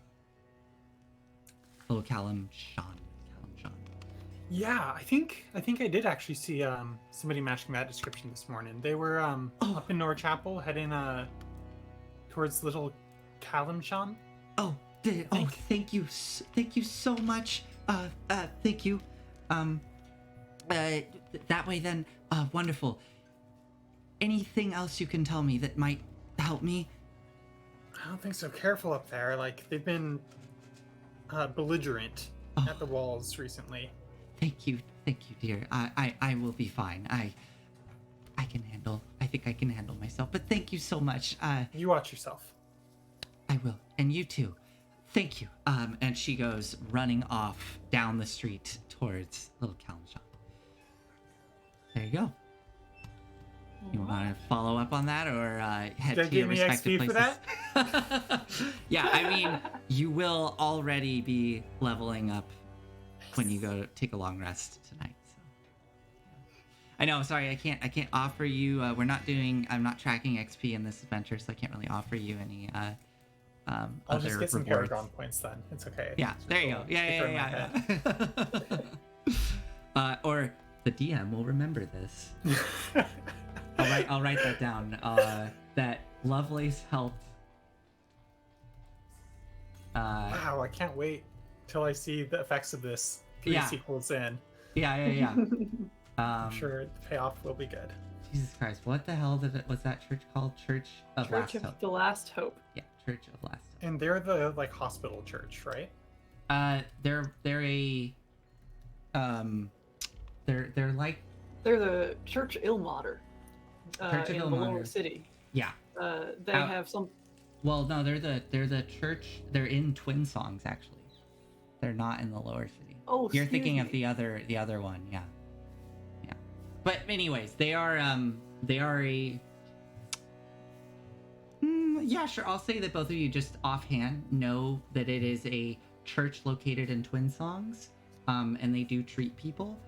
Yeah, I think I did actually see somebody matching that description this morning. They were up in North Chapel heading towards Little Kalimshan. Thank you so much. Thank you. That way then, wonderful. Anything else you can tell me that might help me? I don't think so. Careful up there. Like, they've been belligerent at the walls recently. Thank you, dear. I will be fine. I think I can handle myself. But thank you so much. You watch yourself. I will, and you too. Thank you. And she goes running off down the street towards Little Kalimshan. There you go. You want to follow up on that, or head Did to you your give me respective XP places? for that? Yeah, I mean, you will already be leveling up when you go to take a long rest tonight. So. I know. Sorry, I can't offer you. I'm not tracking XP in this adventure, so I can't really offer you any. I'll Other just get some rewards. Paragon points then. It's okay. Yeah, there you go. Yeah. Or the DM will remember this. I'll write that down. That Lovelace helped. Wow, I can't wait till I see the effects of this 3 sequels in. Yeah. I'm sure the payoff will be good. Jesus Christ, what the hell was that church called? Church of Last Hope. The Last Hope. Yeah, Church of Last Hope. And they're the like hospital church, right? They're like They're the Church Ilmater. Church of in Ilmater. the lower city. Yeah. They have some. Well, no, they're the church. They're in Twin Songs actually. They're not in the lower city. Oh, you're thinking excuse of the other one, yeah. But anyways, they are a. Yeah, sure. I'll say that both of you just offhand know that it is a church located in Twin Songs, and they do treat people.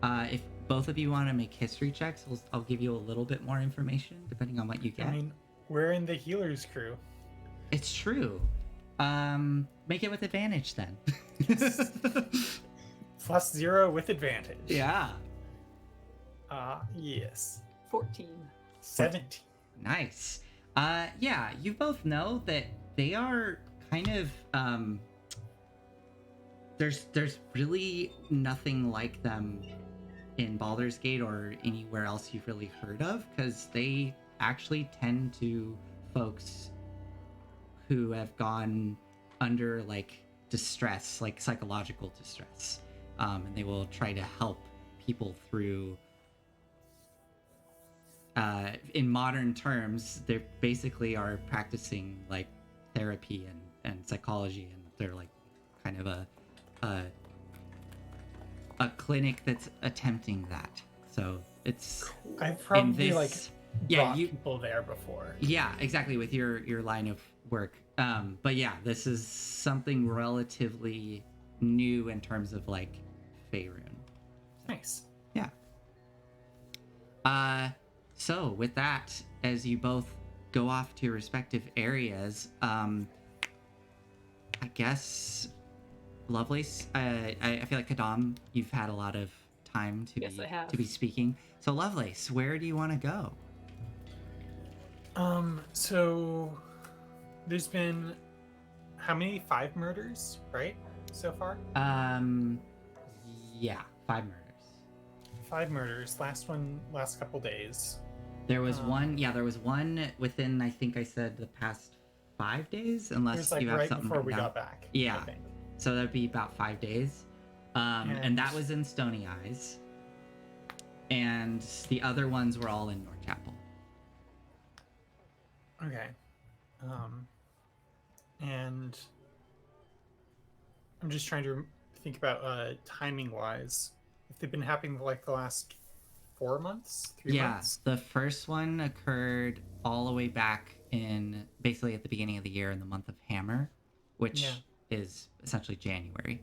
If both of you want to make history checks, I'll give you a little bit more information depending on what you get. I mean, we're in the healer's crew. It's true. Make it with advantage then. +0 with advantage. Yeah. Yes. 14. 17. Nice. Yeah, you both know that they are kind of there's really nothing like them in Baldur's Gate or anywhere else you've really heard of, because they actually tend to folks who have gone under like distress, like psychological distress, and they will try to help people through. In modern terms, they basically are practicing like therapy and psychology, and they're like kind of a clinic that's attempting that. So it's I've probably brought people there before. Yeah, exactly, with your line of work. But yeah, this is something relatively new in terms of like Faerun. Nice. Yeah. So with that, as you both go off to your respective areas, I guess Lovelace, I feel like Quidam, you've had a lot of time to be speaking. So Lovelace, where do you want to go? So there's been how many? 5 murders, right? So far? Yeah, 5 murders. 5 murders. Last couple days. There was there was one within, I think I said, the past 5 days, unless it was like you have right something before we down. got back. Yeah. I think. So that'd be about 5 days. And that was in Stony Eyes. And the other ones were all in North Chapel. Okay. And I'm just trying to think about timing wise. If they've been happening like the last 4 months, 3 months? The first one occurred all the way back in basically at the beginning of the year in the month of Hammer, which is essentially January.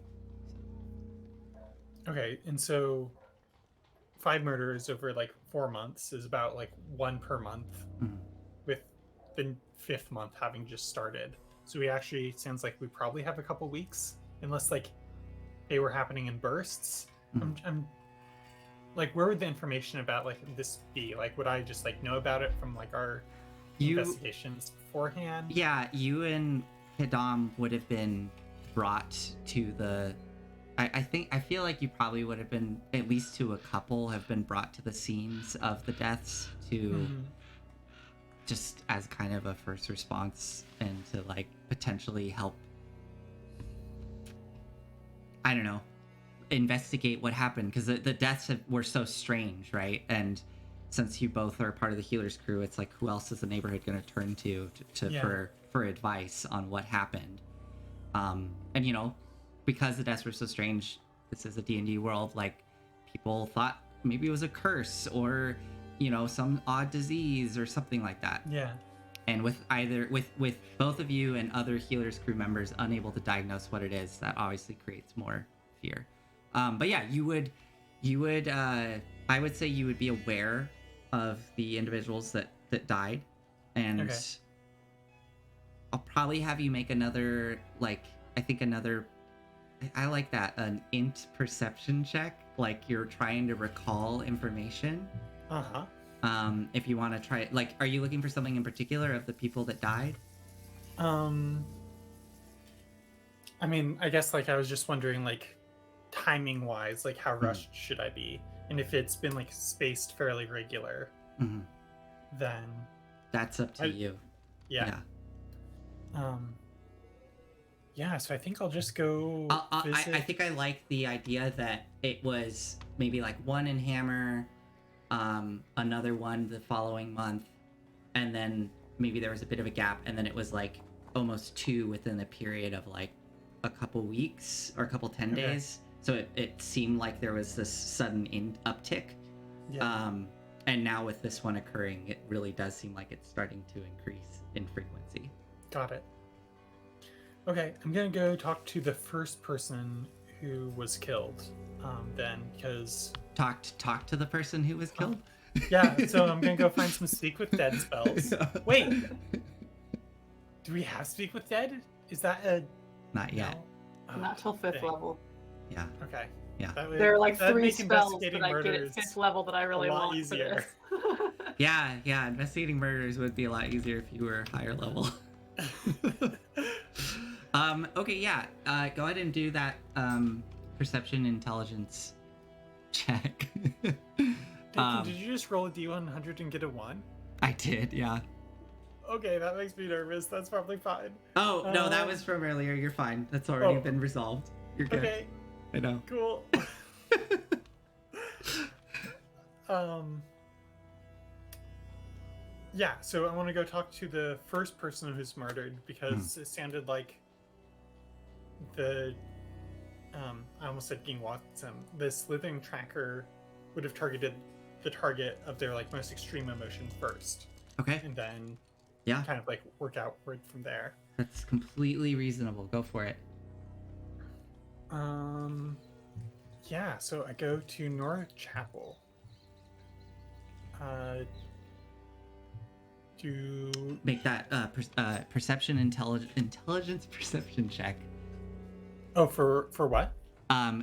Okay, and so 5 murders over like 4 months is about like 1 per month, with the 5th month having just started. So we actually, sounds like we probably have a couple weeks, unless like they were happening in bursts. I'm like, where would the information about like this be? Like, would I just like know about it from like our investigations beforehand? Yeah, you and Quidam would have been brought to the. I feel like you probably would have been, at least to a couple, have been brought to the scenes of the deaths to just as kind of a first response and to like potentially help, I don't know, investigate what happened, because the deaths were so strange, right? And since you both are part of the healer's crew, it's like, who else is the neighborhood going to turn to for advice on what happened? And you know, because the deaths were so strange, this is a D&D world, like people thought maybe it was a curse or, you know, some odd disease or something like that. Yeah. And with both of you and other healers crew members unable to diagnose what it is, that obviously creates more fear. But yeah, you would I would say you would be aware of the individuals that died, and Okay. I'll probably have you make another, like, I like that, an int perception check, like you're trying to recall information. Uh-huh. If you want to try, like, are you looking for something in particular of the people that died? I mean, I guess like I was just wondering, like, timing wise, like how rushed should I be? And if it's been like spaced fairly regular, then that's up to you. Yeah. Yeah, so I think I'll just go visit. I think I like the idea that it was maybe like one in Hammer, another one the following month, and then maybe there was a bit of a gap, and then it was like almost 2 within a period of like a couple weeks or a couple 10 days. So it seemed like there was this sudden uptick. Yeah. And now with this one occurring, it really does seem like it's starting to increase in frequency. Got it. Okay, I'm gonna go talk to the first person who was killed, then, because... Talk to the person who was killed? Yeah, so I'm gonna go find some Speak with Dead spells. Wait! Do we have Speak with Dead? Is that a... Not yet. No? Not till 5th level. Yeah. Okay. Yeah. There are like 3 spells investigating that I get at murders 5th level that I really a lot want easier. for this. Yeah, investigating murders would be a lot easier if you were higher level. Okay, yeah. Go ahead and do that perception intelligence check. Did you just roll a D100 and get a 1? I did, yeah. Okay, that makes me nervous. That's probably fine. Oh, no, that was from earlier. You're fine. That's already been resolved. You're good. Okay. I know. Cool. Yeah, so I want to go talk to the first person who's murdered because it sounded like the I almost said gingwatzims. The slithering tracker would have targeted the target of their like most extreme emotion first. Okay. And then kind of like work outward from there. That's completely reasonable. Go for it. Yeah, so I go to North Chapel. To make that perception intelligence perception check. Oh, for what?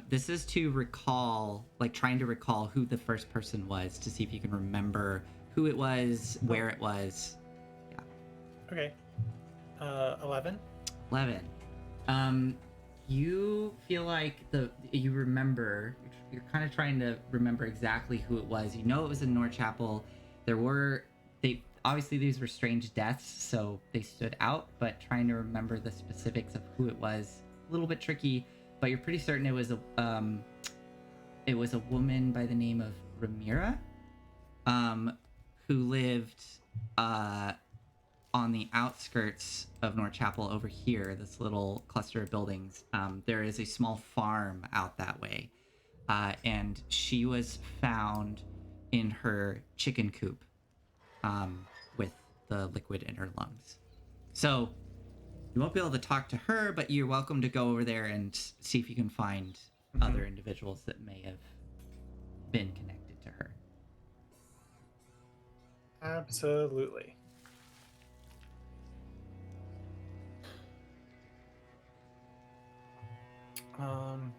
This is to recall, like trying to recall who the first person was, to see if you can remember who it was, where it was. Yeah. Okay. 11. 11. You feel like you remember. You're kind of trying to remember exactly who it was. You know it was in North Chapel. Obviously these were strange deaths, so they stood out. But trying to remember the specifics of who it was, a little bit tricky. But you're pretty certain it was a woman by the name of Ramira, who lived on the outskirts of North Chapel over here, this little cluster of buildings. There is a small farm out that way. And she was found in her chicken coop with the liquid in her lungs. So you won't be able to talk to her, but you're welcome to go over there and see if you can find other individuals that may have been connected to her. Absolutely.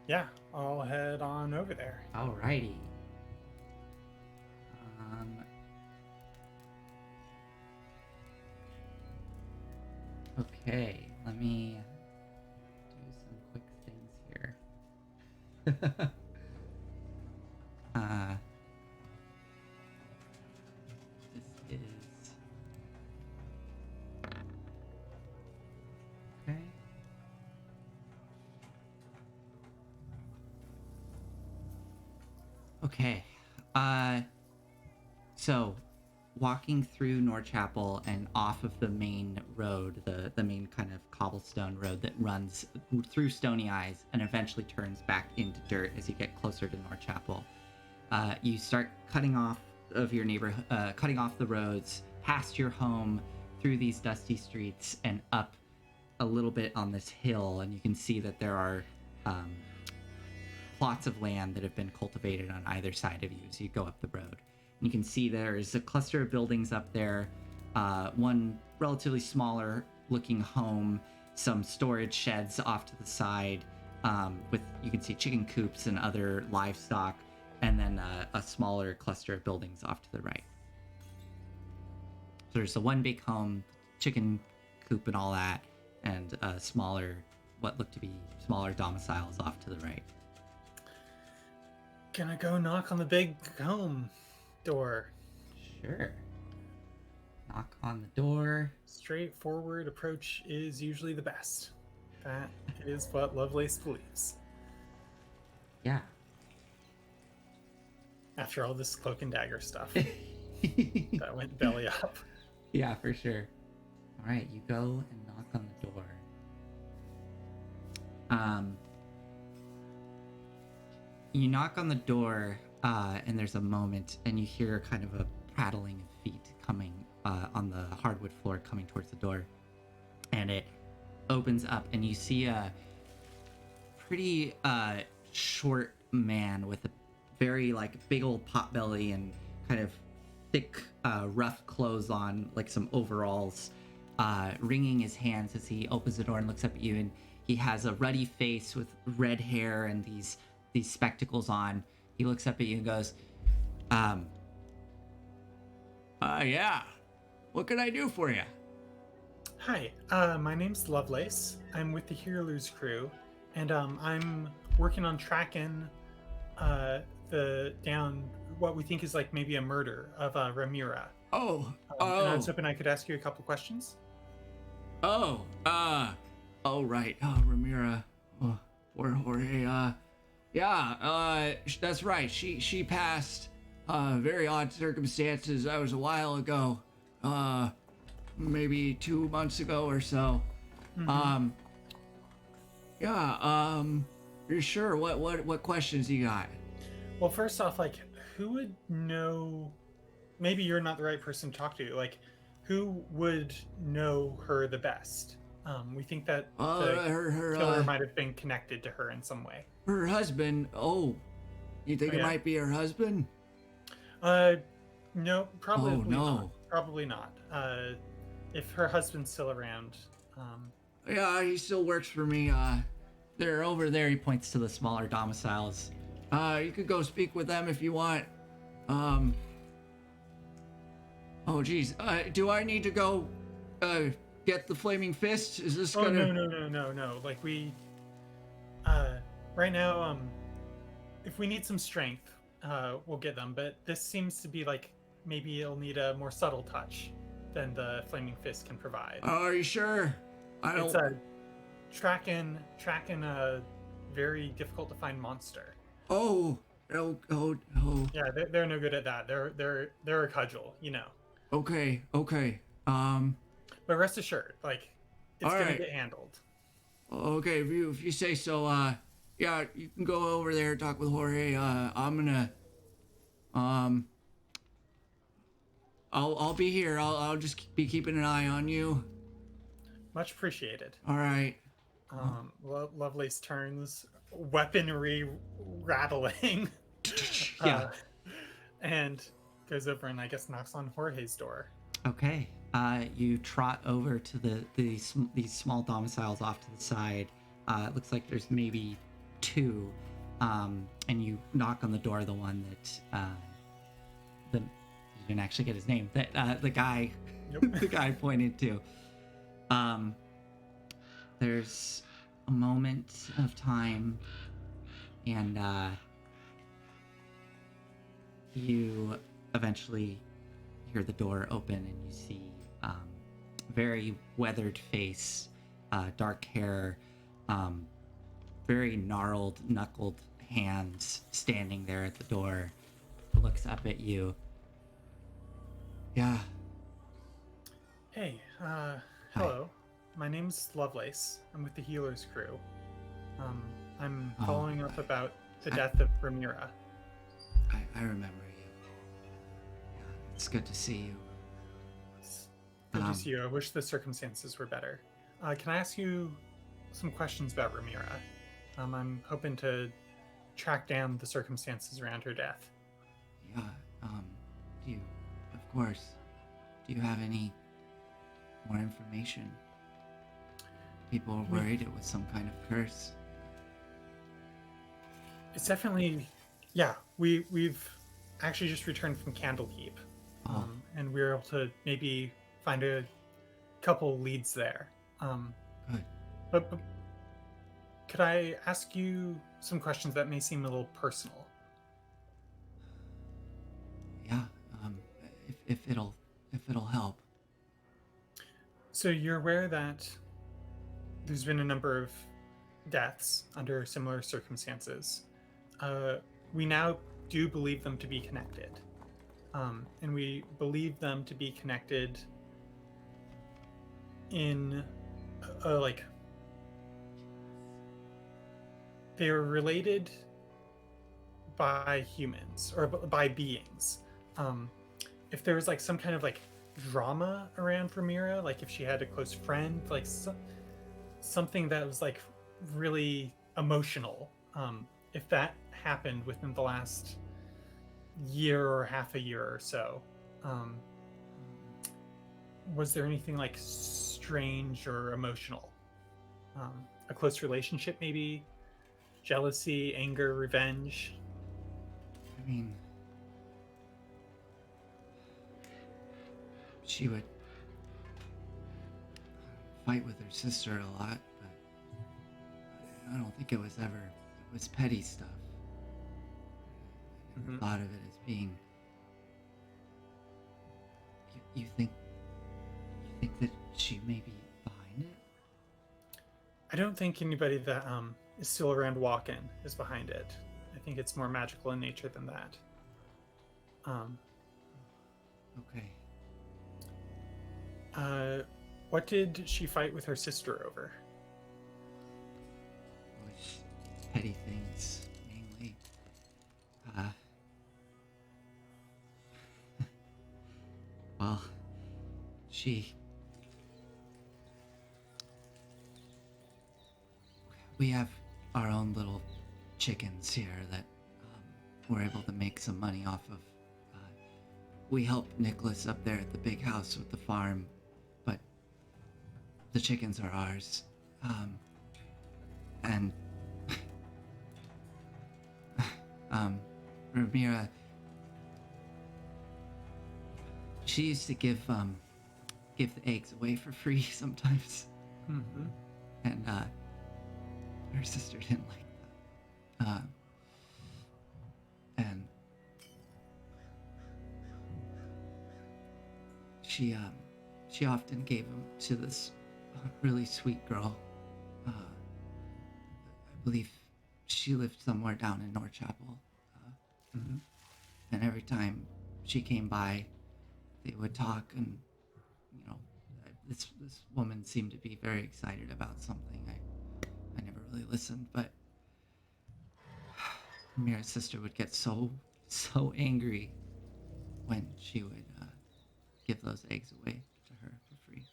Yeah, I'll head on over there. Alrighty. Okay, let me do some quick things here. This is okay. Okay. So walking through Norchapel and off of the main road, the main kind of cobblestone road that runs through Stony Eyes and eventually turns back into dirt as you get closer to Norchapel. You start cutting off of your neighborhood, cutting off the roads past your home through these dusty streets and up a little bit on this hill, and you can see that there are plots of land that have been cultivated on either side of you as you go up the road. You can see there's a cluster of buildings up there, one relatively smaller looking home, some storage sheds off to the side, with, you can see chicken coops and other livestock, and then a smaller cluster of buildings off to the right. So there's the one big home, chicken coop and all that, and smaller, what look to be smaller domiciles off to the right. Gonna go knock on the big home door. Sure. Knock on the door. Straightforward approach is usually the best. That is what Lovelace believes. Yeah. After all this cloak and dagger stuff. That went belly up. Yeah, for sure. All right, you go and knock on the door. You knock on the door, and there's a moment, and you hear kind of a prattling of feet coming on the hardwood floor coming towards the door. And it opens up, and you see a pretty short man with a very, like, big old pot belly and kind of thick, rough clothes on, like some overalls, wringing his hands as he opens the door and looks up at you. And he has a ruddy face with red hair and these spectacles on. He looks up at you and goes, yeah, what can I do for you? Hi, my name's Lovelace. I'm with the Heroes crew, and I'm working on tracking down what we think is like maybe a murder of Ramira. And I was hoping I could ask you a couple questions. Right. Ramira. Or Jorge. That's right. She passed very odd circumstances. That was a while ago. Maybe 2 months ago or so. Mm-hmm. You're sure? What questions you got? Well, first off, like, who would know? Maybe you're not the right person to talk to. Like, who would know her the best? We think that the killer might have been connected to her in some way. Her husband. Oh, you think it might be her husband? No, probably no. not. Probably not. If her husband's still around. Yeah, he still works for me. They're over there. He points to the smaller domiciles. You could go speak with them if you want. Oh, geez. Do I need to go get the flaming fist? Is this gonna... No. Like, we... right now, if we need some strength, we'll get them. But this seems to be like, maybe it'll need a more subtle touch than the flaming fist can provide. Oh, are you sure? It's tracking a very difficult to find monster. Oh. Yeah, they're no good at that. They're a cudgel, you know. Okay. But rest assured, like, it's all gonna right. get handled. Okay, if you say so. Yeah, you can go over there and talk with Jorge. I'm gonna, I'll be here. I'll just be keeping an eye on you. Much appreciated. All right. Lovelace turns, weaponry rattling. Yeah. And goes over and I guess knocks on Jorge's door. Okay. You trot over to these small domiciles off to the side. It looks like there's maybe 2, and you knock on the door. The one that you didn't actually get his name. That the guy, the guy pointed to. There's a moment of time, and you eventually hear the door open, and you see very weathered face, dark hair, very gnarled, knuckled hands standing there at the door. Looks up at you. Yeah. Hey, hello. My name's Lovelace. I'm with the Healers crew. I'm Oh, following up about the I- death of Ramira. I remember you. Yeah, it's good to see you. It's good to see you. I wish the circumstances were better. Can I ask you some questions about Ramira? I'm hoping to track down the circumstances around her death. Yeah, do you, of course, do you have any more information? People were worried it was some kind of curse. It's definitely, yeah. We've actually just returned from Candlekeep, Oh. and we were able to maybe find a couple leads there. Good. But could I ask you some questions that may seem a little personal? Yeah, if it'll help. So you're aware that there's been a number of deaths under similar circumstances. We now do believe them to be connected. And we believe them to be connected in like they are related by humans or by beings. If there was like some kind of like drama around Ramira, like if she had a close friend, like something that was like really emotional, if that happened within the last year or half a year or so, was there anything like strange or emotional? A close relationship, maybe? Jealousy, anger, revenge? I mean, she would fight with her sister a lot, but I don't think it was petty stuff. I never thought of it as being. You think that she may be behind it? I don't think anybody that is still around walking is behind it. I think it's more magical in nature than that. Okay. What did she fight with her sister over? Which petty things mainly. Well, we have our own little chickens here that we're able to make some money off of. We help Nicholas up there at the big house with the farm, but the chickens are ours. And Ramira, she used to give the eggs away for free sometimes. Mm-hmm. And her sister didn't like that. And she often gave them to this really sweet girl. I believe she lived somewhere down in North Chapel. And every time she came by, they would talk, and this woman seemed to be very excited about something. I never really listened, but Mira's sister would get so angry when she would give those eggs away to her for free.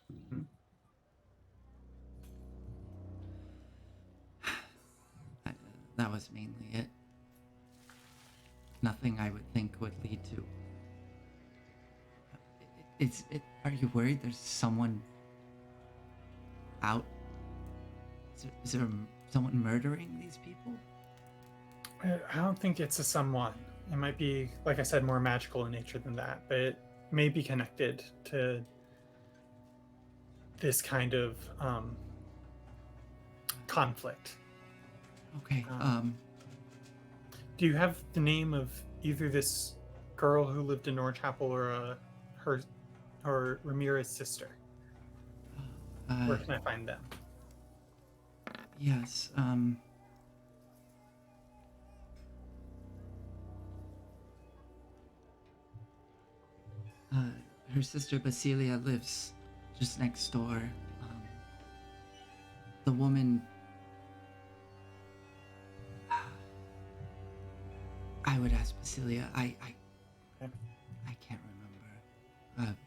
That was mainly it. Nothing I would think would lead to. Are you worried there's someone out? Is there someone murdering these people? I don't think it's a someone. It might be, like I said, more magical in nature than that, but it may be connected to this kind of conflict. Okay. Do you have the name of either this girl who lived in North Chapel or Ramira's sister? Where can I find them? Yes. her sister Basilia lives just next door. The woman... I would ask Basilia. I can't remember.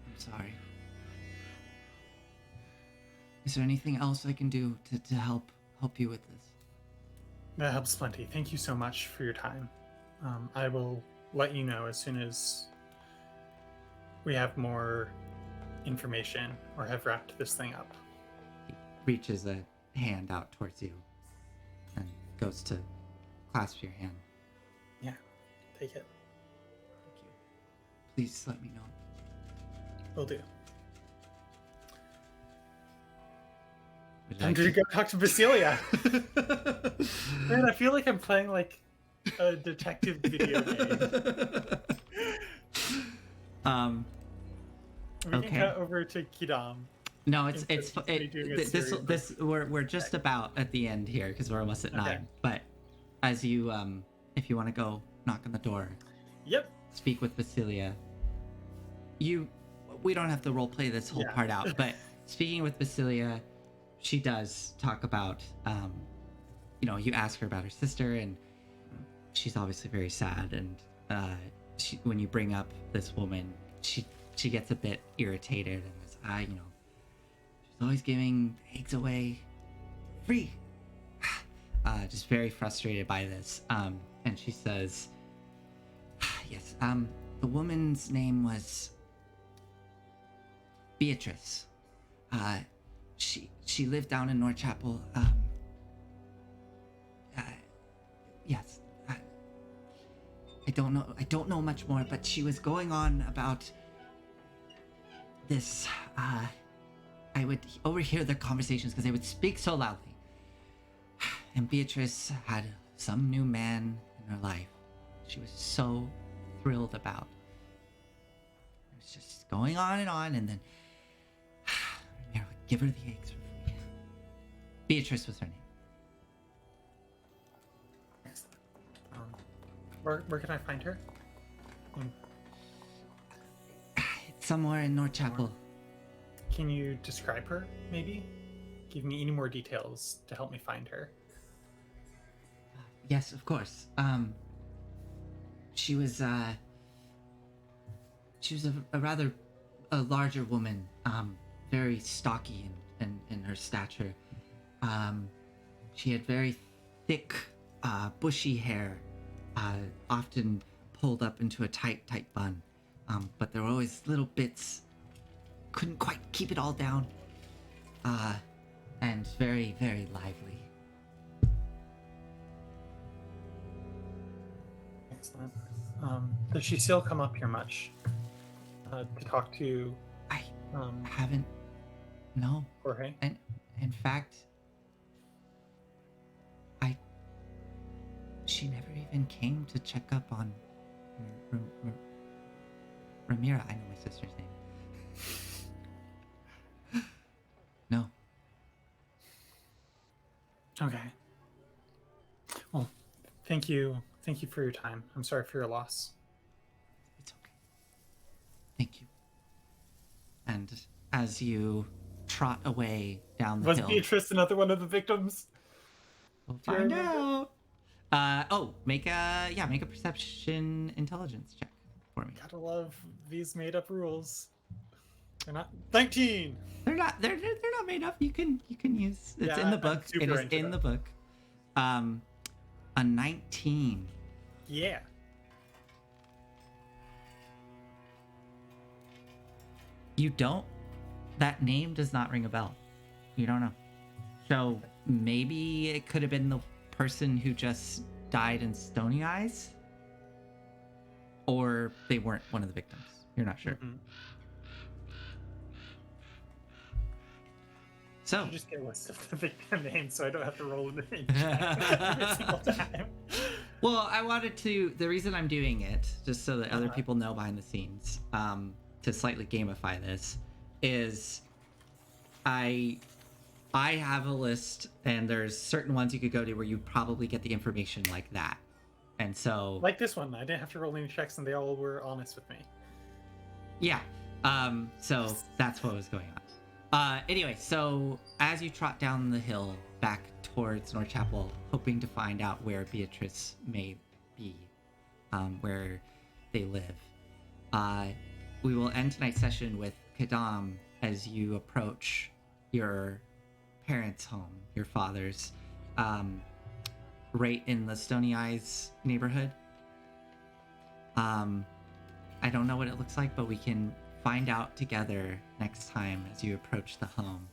I'm sorry. Is there anything else I can do to help you with this? That helps plenty. Thank you so much for your time. I will let you know as soon as we have more information or have wrapped this thing up. He reaches a hand out towards you and goes to clasp your hand. Yeah, take it. Thank you. Please let me know. Will do. Would you Time like to go talk to Basilia. Man, I feel like I'm playing like a detective video game. We Okay. can cut over to Quidam. No, we're just about at the end here because we're almost at 9. But as you if you want to go knock on the door, Yep. speak with Basilia. We don't have to role play this whole part out, but speaking with Basilia, she does talk about you ask her about her sister, and she's obviously very sad, and when you bring up this woman, she gets a bit irritated and says, she's always giving eggs away free. Just very frustrated by this. And she says, yes, the woman's name was Beatrice. She lived down in North Chapel. Yes. I don't know much more, but she was going on about this. I would overhear their conversations because they would speak so loudly. And Beatrice had some new man in her life. She was so thrilled about. It was just going on, and then Ramiro would give her the eggs for free. Beatrice was her name. Where can I find her? It's somewhere in North Chapel. Can you describe her, maybe? Give me any more details to help me find her. Yes, of course. She was a rather larger woman, very stocky in her stature. She had very thick, bushy hair, often pulled up into a tight bun. But there were always little bits. Couldn't quite keep it all down. And very, very lively. Excellent. Does she still come up here much to talk to? I haven't. No. Jorge? And in fact, she never even came to check up on Ramira. I know my sister's name. No. Okay. Well, thank you. Thank you for your time. I'm sorry for your loss. It's okay. Thank you. And as you trot away down the Was hill... Beatrice another one of the victims? We'll find out. Make a perception intelligence check for me. Gotta love these made-up rules. They're not 19. They're not made up. You can use it's in the book. It is in the book. A 19. Yeah. You don't. That name does not ring a bell. You don't know. So maybe it could have been the person who just died in Stony Eyes, or they weren't one of the victims. You're not sure. Mm-hmm. So You just get a list of the victim names, so I don't have to roll in the name every single time. Well, I wanted to. The reason I'm doing it, just so that other people know behind the scenes, to slightly gamify this, is I have a list, and there's certain ones you could go to where you probably get the information like that, and so Like this one, I didn't have to roll any checks, and they all were honest with me. Yeah. So that's what was going on. Anyway, so as you trot down the hill back towards North Chapel, hoping to find out where Beatrice may be, where they live, we will end tonight's session with Quidam as you approach your parents' home, your father's, right in the Stony Eyes neighborhood. I don't know what it looks like, but we can find out together next time as you approach the home.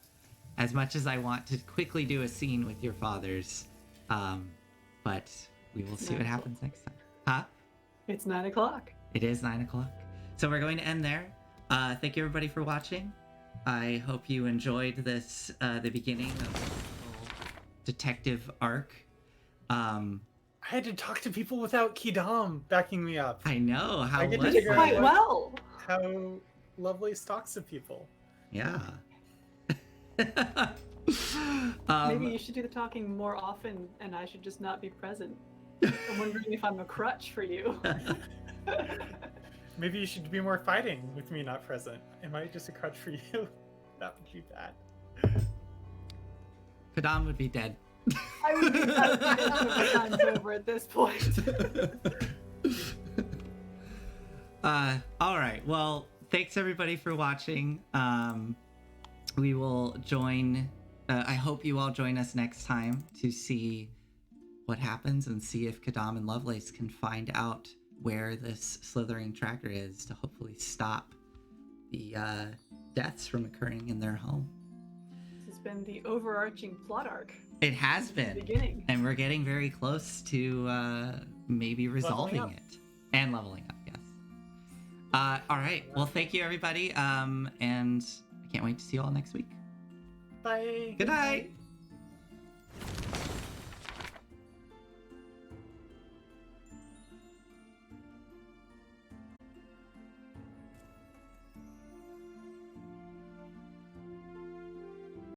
As much as I want to quickly do a scene with your fathers, but we will see what happens next time. Huh? It's 9 o'clock. It is 9 o'clock. So we're going to end there. Thank you everybody for watching. I hope you enjoyed this, the beginning of this little detective arc. I had to talk to people without Quidam backing me up. I know. How I get to was figure it? out Quite well. How Lovelace talks to people. Yeah. Maybe you should do the talking more often, and I should just not be present. I'm wondering if I'm a crutch for you. Maybe you should be more fighting with me not present. Am I just a crutch for you? That would be bad. Quidam would be dead. I would be my time's over at this point. All right. Well, thanks everybody for watching. We will join. I hope you all join us next time to see what happens and see if Quidam and Lovelace can find out where this slithering tracker is to hopefully stop the deaths from occurring in their home. This has been the overarching plot arc. It has Since the been. beginning. And we're getting very close to maybe resolving Leveling it. And leveling up, yes. All right. Well, thank you, everybody. And I can't wait to see you all next week. Bye. Good night.